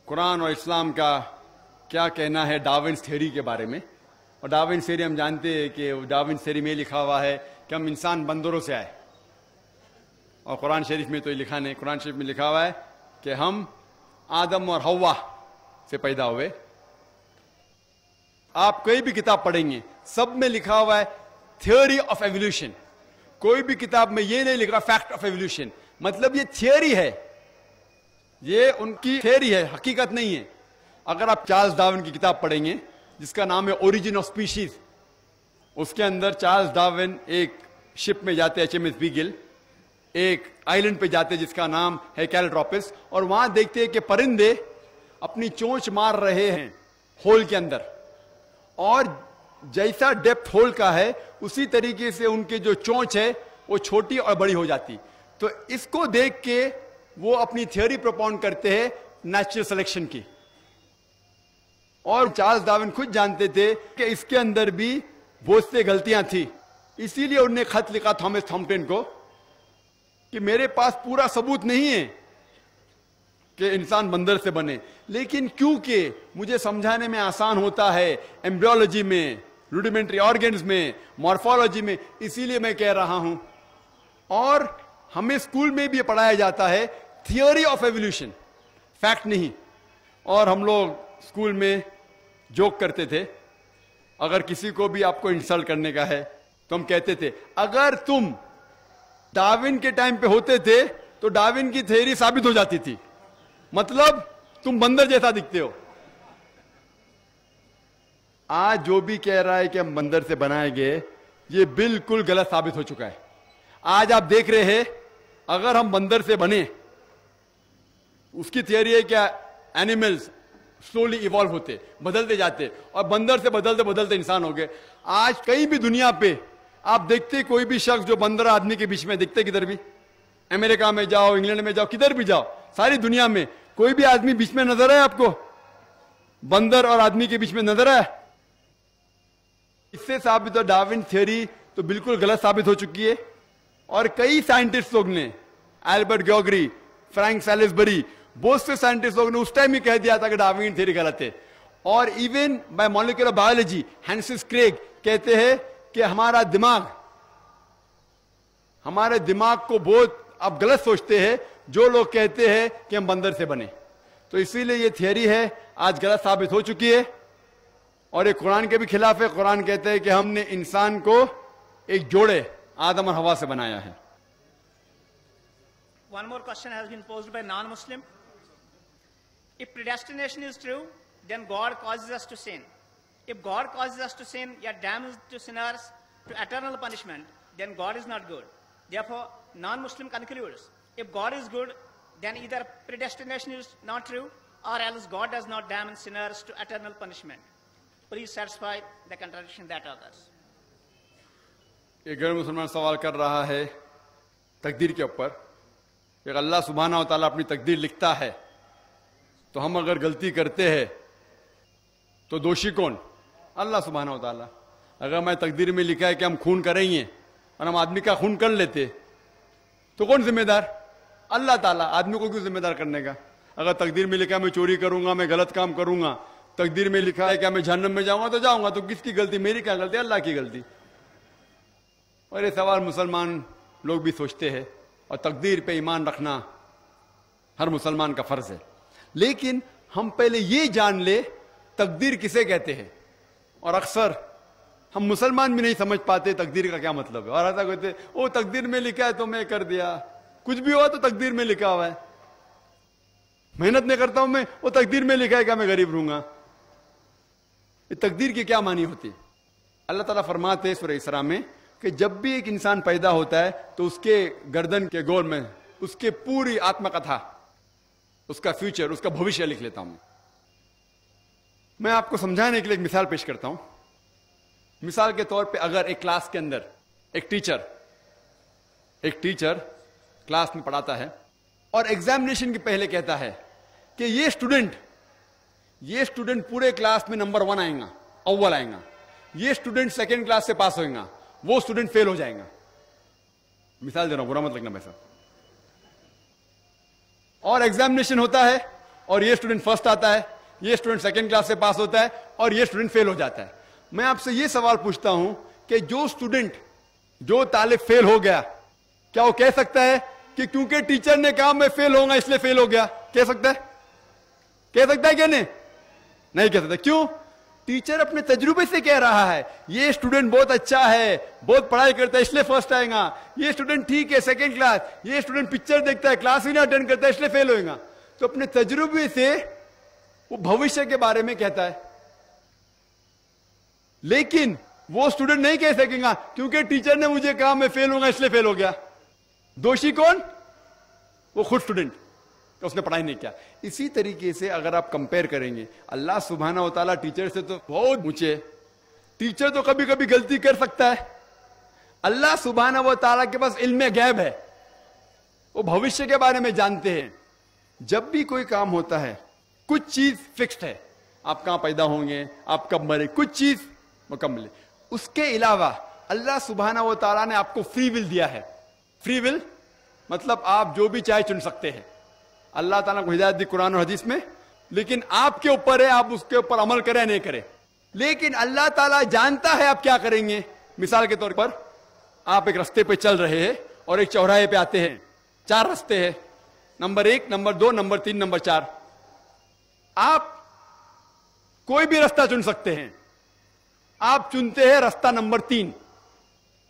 قرآن اور اسلام کا کیا کہنا ہے ڈاروینس تھیوری کے بارے میں. اور ڈاروینس تھیوری ہم جانتے ہیں کہ ڈاروینس تھیوری میں لکھا ہوا ہے کہ ہم انسان بندروں سے آئے, اور قرآن شریف میں تو یہ لکھا نہیں. قرآن شریف میں لکھا ہوا ہے کہ ہم آدم اور حوا سے پیدا ہوئے. آپ کوئی بھی کتاب پڑھیں گے سب میں لکھا ہوا ہے تھیوری آف ایولیوشن. کوئی بھی کتاب میں یہ نہیں لکھا فیکٹ آف ایولیوشن. مطلب یہ تھیوری ہے, یہ ان کی تھیوری ہے, حقیقت نہیں ہے. اگر آپ چارلز ڈارون کی کتاب پڑھیں گے جس کا نام ہے اوریجن آف اسپیشیز, اس کے اندر چارلز ڈارون ایک شپ میں جاتے HMS بیگل, ایک آئیلینڈ پہ جاتے جس کا نام ہے کیلٹروپس, اور وہاں دیکھتے ہیں کہ پرندے اپنی چونچ مار رہے ہیں ہول کے اندر, اور جیسا ڈیپتھ ہول کا ہے اسی طریقے سے ان کے جو چونچ ہے وہ چھوٹی اور بڑی ہو جاتی. تو اس کو دیکھ کے وہ اپنی تھیوری پروپاؤنڈ کرتے ہیں نیچرل سلیکشن کی. اور چارلز ڈارون خود جانتے تھے کہ اس کے اندر بھی بہت سے غلطیاں تھی, اسی لیے انہوں نے خط لکھا تھامس تھامپٹن کو کہ میرے پاس پورا ثبوت نہیں ہے کہ انسان بندر سے بنے, لیکن کیونکہ مجھے سمجھانے میں آسان ہوتا ہے ایمبریولوجی میں, روڈیمنٹری آرگنز میں, مارفولوجی میں, اسی لیے میں کہہ رہا ہوں. اور ہمیں اسکول میں بھی پڑھایا جاتا ہے تھیوری آف ایولیوشن, فیکٹ نہیں. اور ہم لوگ اسکول میں جوک کرتے تھے, اگر کسی کو بھی آپ کو انسلٹ کرنے کا ہے تو ہم کہتے تھے اگر تم ڈارون کے ٹائم پہ ہوتے تھے تو ڈارون کی تھیوری ثابت ہو جاتی تھی, مطلب تم بندر جیسا دکھتے ہو. آج جو بھی کہہ رہا ہے کہ ہم بندر سے بنائے گئے یہ بالکل غلط ثابت ہو چکا ہے. آج آپ دیکھ رہے ہیں اگر ہم بندر سے بنے, اس کی تھیوری ہے کہ اینیملز سلولی ایوالو ہوتے, بدلتے جاتے, اور بندر سے بدلتے بدلتے انسان ہو گئے. آج کہیں بھی دنیا پہ آپ دیکھتے کوئی بھی شخص جو بندر آدمی کے بیچ میں دکھتے, کدھر بھی امریکہ میں جاؤ, انگلینڈ میں جاؤ, کدھر بھی جاؤ, ساری دنیا میں کوئی بھی آدمی بیچ میں نظر ہے آپ کو بندر اور آدمی کے بیچ میں نظر ہے؟ اس سے ثابت ہو ڈارون تھیوری تو بالکل غلط ثابت ہو چکی ہے. اور کئی سائنٹسٹ لوگ نے, البرٹ گیوگری, فرینک سیلسبری, بہت سے سائنٹسٹ لوگ نے اس ٹائم ہی کہہ دیا تھا کہ ڈارون تھیوری غلط ہے. اور ایون بائی مالیکولر بایولوجی ہینسس کریگ کہتے ہیں کہ ہمارے دماغ کو بہت اب غلط سوچتے ہیں جو لوگ کہتے ہیں کہ ہم بندر سے بنے. تو اسی لیے یہ تھیوری ہے آج غلط ثابت ہو چکی ہے, اور یہ قرآن کے بھی خلاف ہے. قرآن کہتے ہیں کہ ہم نے انسان کو ایک جوڑے آدم اور حوا سے بنایا ہے. One more question has been posed by non-Muslim. If predestination is true, then God causes us to sin. If God causes us to sin, yet damns to sinners to eternal punishment, then God is not good. Therefore, non-Muslim concludes, if God is good, then either predestination is not true, or else God does not damn sinners to eternal punishment. Please satisfy the contradiction that others. ایک غیر مسلمان سوال کر رہا ہے تقدیر کے اوپر کہ اللہ سبحانہ و تعالیٰ اپنی تقدیر لکھتا ہے تو ہم اگر غلطی کرتے ہیں تو دوشی کون؟ اللہ سبحانہ و تعالیٰ. اگر میں تقدیر میں لکھا ہے کہ ہم خون کریں گے اور ہم آدمی کا خون کر لیتے تو کون ذمہ دار؟ اللہ تعالیٰ. آدمی کو کیوں ذمہ دار کرنے کا؟ اگر تقدیر میں لکھا ہے میں چوری کروں گا, میں غلط کام کروں گا, تقدیر میں لکھا ہے کہ میں جہنم میں جاؤں گا تو جاؤں گا, تو کس کی غلطی؟ میری کیا غلطی؟ اللہ کی غلطی. اور یہ سوال مسلمان لوگ بھی سوچتے ہیں, اور تقدیر پہ ایمان رکھنا ہر مسلمان کا فرض ہے. لیکن ہم پہلے یہ جان لے تقدیر کسے کہتے ہیں, اور اکثر ہم مسلمان بھی نہیں سمجھ پاتے تقدیر کا کیا مطلب ہے. اور ایسا کہتے وہ تقدیر میں لکھا ہے تو میں کر دیا, کچھ بھی ہوا تو تقدیر میں لکھا ہوا ہے, محنت نہیں کرتا ہوں میں, وہ تقدیر میں لکھا ہے کہ میں غریب رہوں گا. تقدیر کی کیا معنی ہوتی ہے؟ اللہ تعالیٰ فرماتے ہیں سورہ اسراء میں کہ جب بھی ایک انسان پیدا ہوتا ہے تو اس کے گردن کے گول میں اس کے پوری آتما کتھا، اس کا فیوچر، اس کا بھوشیہ لکھ لیتا ہوں میں آپ کو سمجھانے کے لیے ایک مثال پیش کرتا ہوں. مثال کے طور پہ اگر ایک کلاس کے اندر ایک ٹیچر کلاس میں پڑھاتا ہے اور ایگزامینیشن کے پہلے کہتا ہے کہ یہ اسٹوڈنٹ پورے کلاس میں نمبر 1 آئیں گا، اول آئیں گا، یہ اسٹوڈنٹ سیکنڈ کلاس سے پاس ہوئیں گا، وہ اسٹوڈنٹ فیل ہو جائیں گا. مثال دے رہا ہوں، برا مت لگنا ویسا. اور ایگزامینیشن ہوتا ہے اور یہ اسٹوڈنٹ فرسٹ آتا ہے، یہ اسٹوڈنٹ سیکنڈ کلاس سے پاس ہوتا ہے اور یہ اسٹوڈنٹ فیل ہو جاتا ہے. میں آپ سے یہ سوال پوچھتا ہوں کہ جو طالب فیل ہو گیا، کیا وہ کہہ سکتا ہے کہ کیونکہ ٹیچر نے کہا میں فیل ہوگا اس لیے فیل ہو گیا؟ کہہ سکتا ہے کہ نہیں کہہ سکتا. کیوں؟ ٹیچر اپنے تجربے سے کہہ رہا ہے یہ اسٹوڈنٹ بہت اچھا ہے، بہت پڑھائی کرتا ہے اس لیے فرسٹ آئے گا، یہ اسٹوڈنٹ ٹھیک ہے سیکنڈ کلاس، یہ اسٹوڈنٹ پکچر دیکھتا ہے کلاس ہی نہ اٹینڈ کرتا ہے اس لیے فیل ہوئے گا. تو اپنے تجربے سے وہ بھوشیہ کے بارے میں کہتا ہے. لیکن وہ اسٹوڈنٹ نہیں کہہ سکے گا کیونکہ ٹیچر نے مجھے کہا میں فیل ہوں گا اس لیے فیل ہو گیا. دوشی کون؟ وہ خود اسٹوڈنٹ، اس نے پڑھائی نہیں کیا. اسی طریقے سے اگر آپ کمپیئر کریں گے، اللہ سبحانہ و تعالیٰ ٹیچر سے تو بہت اونچے. ٹیچر تو کبھی کبھی غلطی کر سکتا ہے، اللہ سبحانہ و تعالیٰ کے پاس علم غیب ہے، وہ بھوشیہ کے بارے میں جانتے ہیں. جب بھی کوئی کام ہوتا ہے کچھ چیز فکسڈ ہے، آپ کہاں پیدا ہوں گے، آپ کب مرے، کچھ چیز مکمل ہے. اس کے علاوہ اللہ سبحانہ و تعالیٰ نے آپ کو فری ول دیا ہے. فری ول مطلب آپ جو بھی چاہے چن سکتے ہیں. اللہ تعالیٰ کو ہدایت دی قرآن اور حدیث میں، لیکن آپ کے اوپر ہے آپ اس کے اوپر عمل کریں نہیں کریں. لیکن اللہ تعالیٰ جانتا ہے آپ کیا کریں گے. مثال کے طور پر آپ ایک رستے پہ چل رہے ہیں اور ایک چوراہے پہ آتے ہیں، 4 رستے ہیں، نمبر 1، نمبر 2، نمبر 3، نمبر 4. آپ کوئی بھی رستہ چن سکتے ہیں، آپ چنتے ہیں رستہ نمبر 3.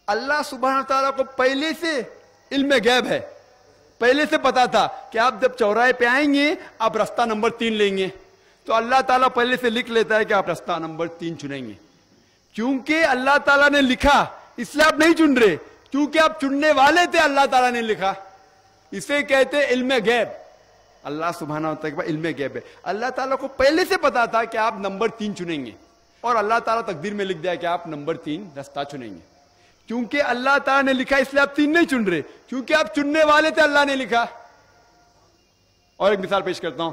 اللہ سبحانہ تعالیٰ کو پہلے سے علم غیب ہے، پہلے سے پتا تھا کہ آپ جب چوراہے پہ آئیں گے آپ رستہ نمبر 3 لیں گے. تو اللہ تعالیٰ پہلے سے لکھ لیتا ہے کہ آپ رستہ نمبر 3 چنیں گے. کیونکہ اللہ تعالیٰ نے لکھا اس لیے آپ نہیں چن رہے، کیونکہ آپ چننے والے تھے، اللہ تعالیٰ نے لکھا. اسے کہتے علم غیب. اللہ سبحانہ وتعالیٰ علم غیب ہے. اللہ تعالیٰ کو پہلے سے پتا تھا کہ آپ نمبر 3 چنیں گے، اور اللہ تعالیٰ تقدیر میں لکھ دیا کہ آپ نمبر 3 رستہ چنیں گے. کیونکہ اللہ تعالیٰ نے لکھا اس لیے آپ 3 نہیں چن رہے، کیونکہ آپ چننے والے تھے، اللہ نے لکھا. اور ایک مثال پیش کرتا ہوں.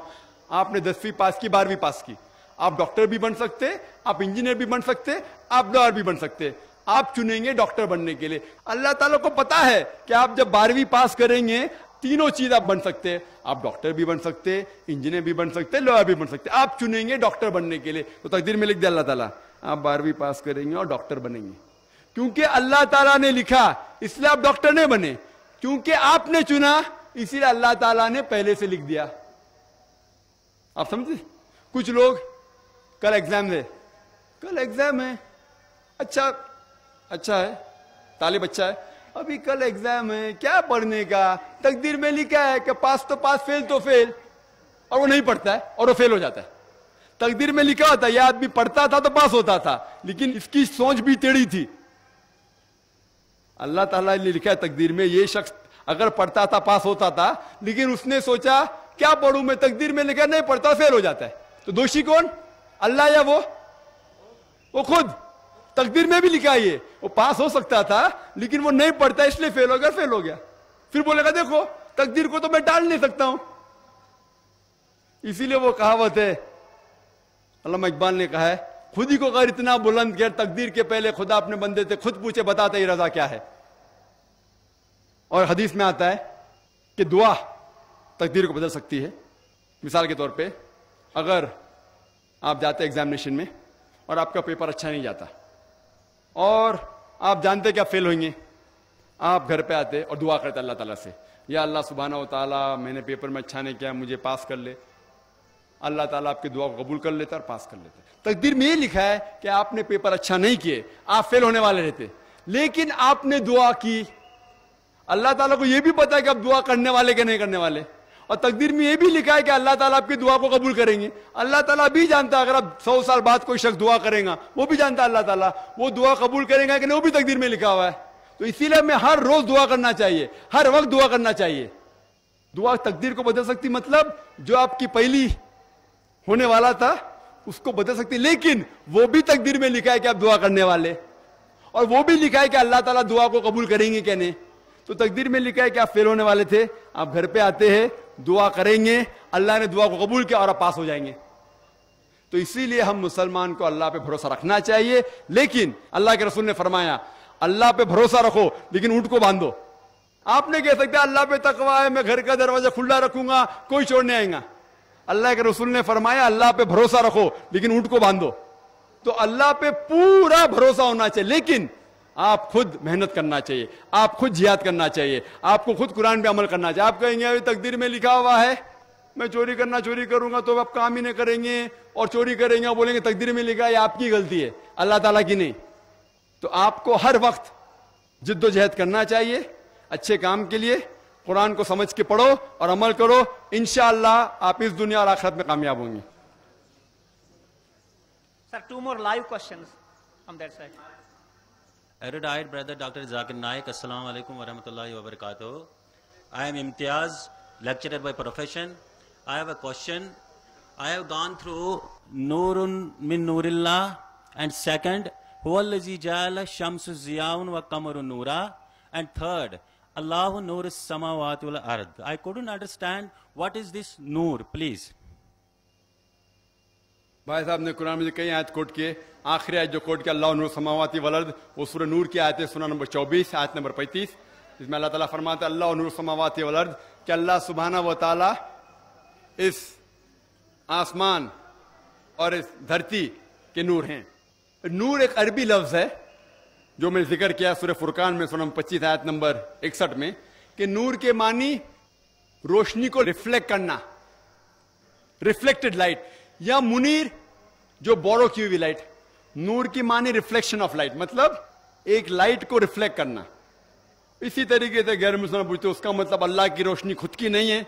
آپ نے 10ویں پاس کی، 12ویں پاس کی، آپ ڈاکٹر بھی بن سکتے، آپ انجینئر بھی بن سکتے، آپ لائر بھی بن سکتے. آپ چنیں گے ڈاکٹر بننے کے لیے. اللہ تعالیٰ کو پتا ہے کہ آپ جب 12ویں پاس کریں گے تینوں چیز آپ بن سکتے، آپ ڈاکٹر بھی بن سکتے، انجینئر بھی بن سکتے، لائر بھی بن سکتے. آپ چنیں گے ڈاکٹر بننے کے لیے. تو تقدیر میں لکھ دیا اللہ تعالیٰ آپ 12ویں پاس کریں گے اور ڈاکٹر بنیں گے. کیونکہ اللہ تعالیٰ نے لکھا اس لیے آپ ڈاکٹر نہیں بنے، کیونکہ آپ نے چنا اسی لیے اللہ تعالیٰ نے پہلے سے لکھ دیا. آپ سمجھے؟ کچھ لوگ کل ایگزام ہے، اچھا ہے، طالب اچھا ہے، ابھی کل ایگزام ہے، کیا پڑھنے کا، تقدیر میں لکھا ہے کہ پاس تو پاس، فیل تو فیل، اور وہ نہیں پڑھتا ہے اور وہ فیل ہو جاتا ہے. تقدیر میں لکھا ہوتا ہے یہ آدمی پڑھتا تھا تو پاس ہوتا تھا، لیکن اس کی سوچ بھی ٹیڑھی تھی. اللہ تعالیٰ نے لکھا ہے تقدیر میں یہ شخص اگر پڑھتا تھا پاس ہوتا تھا، لیکن اس نے سوچا کیا پڑھوں میں، تقدیر میں لکھا نہیں پڑھتا فیل ہو جاتا ہے. تو دوشی کون؟ اللہ یا وہ خود؟ تقدیر میں بھی لکھا یہ وہ پاس ہو سکتا تھا لیکن وہ نہیں پڑھتا اس لیے فیل ہو گیا. پھر بولے گا دیکھو تقدیر کو تو میں ٹال نہیں سکتا ہوں. اسی لیے وہ کہاوت ہے، علامہ اقبال نے کہا ہے، خود ہی کو غیر اتنا بلند کر، تقدیر کے پہلے خدا اپنے بندے سے خود پوچھے بتاتا ہی رضا کیا ہے. اور حدیث میں آتا ہے کہ دعا تقدیر کو بدل سکتی ہے. مثال کے طور پہ اگر آپ جاتے ایگزامینیشن میں اور آپ کا پیپر اچھا نہیں جاتا اور آپ جانتے کہ آپ فیل ہوئیں گے، آپ گھر پہ آتے اور دعا کرتے اللہ تعالیٰ سے، یا اللہ سبحانہ و تعالیٰ میں نے پیپر میں اچھا نہیں کیا، مجھے پاس کر لے. اللہ تعالیٰ آپ کی دعا کو قبول کر لیتا اور پاس کر لیتا. تقدیر میں یہ لکھا ہے کہ آپ نے پیپر اچھا نہیں کیے، آپ فیل ہونے والے رہتے، لیکن آپ نے دعا کی. اللہ تعالیٰ کو یہ بھی پتا ہے کہ آپ دعا کرنے والے کہ نہیں کرنے والے، اور تقدیر میں یہ بھی لکھا ہے کہ اللہ تعالیٰ آپ کی دعا کو قبول کریں گے. اللہ تعالیٰ بھی جانتا اگر اب 100 سال بعد کوئی شخص دعا کرے گا, وہ بھی جانتا اللہ تعالیٰ وہ دعا قبول کرے گا کہ نہیں, وہ بھی تقدیر میں لکھا ہوا ہے. تو اسی لیے ہمیں ہر روز دعا کرنا چاہیے, ہر وقت دعا کرنا چاہیے. دعا تقدیر کو بدل سکتی, مطلب جو آپ کی پہلی ہونے والا تھا اس کو بدل سکتی, لیکن وہ بھی تقدیر میں لکھا ہے کہ آپ دعا کرنے والے, اور وہ بھی لکھا ہے کہ اللہ تعالیٰ دعا کو قبول کریں گے کہ نہیں. تو تقدیر میں لکھا ہے کہ آپ فیل ہونے والے تھے, آپ گھر پہ آتے ہیں, دعا کریں گے, اللہ نے دعا کو قبول کیا اور آپ پاس ہو جائیں گے. تو اسی لیے ہم مسلمان کو اللہ پہ بھروسہ رکھنا چاہیے, لیکن اللہ کے رسول نے فرمایا اللہ پہ بھروسہ رکھو لیکن اونٹ کو باندھو. آپ نے کہہ سکتے اللہ پہ تقویٰ ہے, میں گھر کا دروازہ کھلا رکھوں گا, کوئی چور نہیں آئے گا. اللہ کے رسول نے فرمایا اللہ پہ بھروسہ رکھو لیکن اونٹ کو باندھو. تو اللہ پہ پورا بھروسہ ہونا چاہیے, لیکن آپ خود محنت کرنا چاہیے, آپ خود جہاد کرنا چاہیے, آپ کو خود قرآن پہ عمل کرنا چاہیے. آپ کہیں گے تقدیر میں لکھا ہوا ہے میں چوری کروں گا, تو آپ کام ہی نہیں کریں گے, اور چوری کریں گے اور بولیں گے تقدیر میں لکھا ہے, یہ آپ کی غلطی ہے, اللہ تعالیٰ کی نہیں. تو آپ کو ہر وقت جد و جہد کرنا چاہیے اچھے کام کے لیے. قرآن کو سمجھ کے پڑھو اور عمل کرو, انشاءاللہ آپ اس دنیا اور آخرت میں کامیاب ہوں گے. Sir, 2 more live questions from that side. Erudite brother Dr. Zakir Naik, Assalamu alaikum wa rahmatullahi wa barakatuh. I am Imtiaz, lecturer by profession. I have a question. I have gone through Nurun min Nurillah, and second, Huwallazi ja'ala shamsu ziyaun wa qamaru nura, and third, Allahu nur as-samawati wal ard. I couldn't understand what is this nur, please. بھائی صاحب نے قرآن میں کئی آیت کوٹ کیے, آخری آیت جو کوٹ کیا اللہ نور سماواتی والارض, وہ سورہ نور کی آیت ہے, سورہ نمبر 24 آیت نمبر 35, جس میں اللہ تعالیٰ فرماتا ہے اللہ نور سماواتی والارض, کہ اللہ سبحانہ و تعالیٰ اس آسمان اور اس دھرتی کے نور ہیں. نور ایک عربی لفظ ہے جو میں نے ذکر کیا سورہ فرقان میں سورہ نمبر 25 آیت نمبر 61 میں, کہ نور کے معنی روشنی کو ریفلیکٹ کرنا, ریفلیکٹڈ لائٹ, یا منیر جو بورو کی ہوئی لائٹ. نور کی معنی ریفلیکشن آف لائٹ, مطلب ایک لائٹ کو ریفلیکٹ کرنا. اسی طریقے سے غیر مسلمان پوچھتے اس کا مطلب اللہ کی روشنی خود کی نہیں ہے,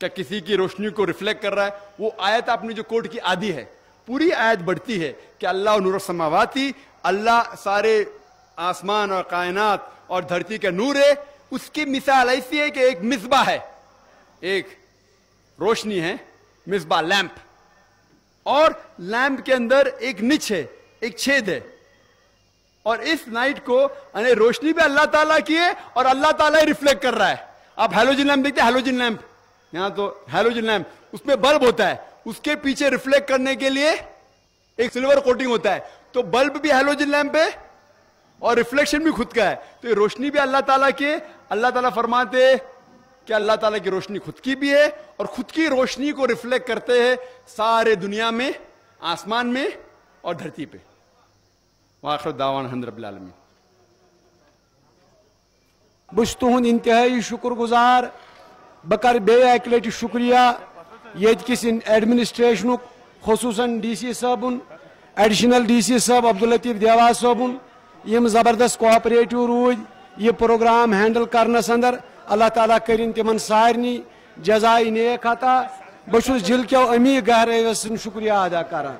کیا کسی کی روشنی کو ریفلیکٹ کر رہا ہے؟ وہ آیت آپ نے جو کوٹ کی آدھی ہے, پوری آیت بڑھتی ہے کہ اللہ نور السماواتی, اللہ سارے آسمان اور کائنات اور دھرتی کا نور ہے. اس کی مثال ایسی ہے کہ ایک مصباح ہے, ایک روشنی ہے, مصباح لیمپ, اور لیمپ کے اندر ایک نچ ہے, ایک چھید ہے, اور اس لائٹ کو یعنی روشنی بھی اللہ تعالیٰ کی ہے اور اللہ تعالیٰ ہی ریفلیکٹ کر رہا ہے. آپ ہیلوجن لیمپ دیکھتے ہیں, ہیلوجن لیمپ, یہاں تو ہیلوجن لیمپ, اس میں بلب ہوتا ہے, اس کے پیچھے ریفلیکٹ کرنے کے لیے ایک سلور کوٹنگ ہوتا ہے. تو بلب بھی ہیلوجن لیمپ ہے اور ریفلیکشن بھی خود کا ہے. تو یہ روشنی بھی اللہ تعالیٰ کی ہے. اللہ تعالیٰ فرماتے کہ اللہ تعالیٰ کی روشنی خود کی بھی ہے, اور خود کی روشنی کو ریفلیکٹ کرتے ہیں سارے دنیا میں, آسمان میں اور دھرتی پہ. وآخر دعوانا الحمد رب العالمین. بس تہند انتہائی شکر گزار. بہ کر بیٚیہِ اکہِ لٹہِ شکریہ ییٚتہِ کِس ایڈمنسٹریشنُک, خصوٗصاً ڈی سی صٲبُن, ایڈیشنل ڈی سی صٲب عبداللطیف دیواز صٲبُن, یِم زبردست کوآپریٹو روٗدۍ یہ پروگرام ہینڈل کرنس اندر. اللہ تعالیٰ کرن تمن سارنی جزائے نیک عطا. بہ چھُس دِل کٮ۪و امی گہرٲیو سۭتۍ شکریہ ادا کران.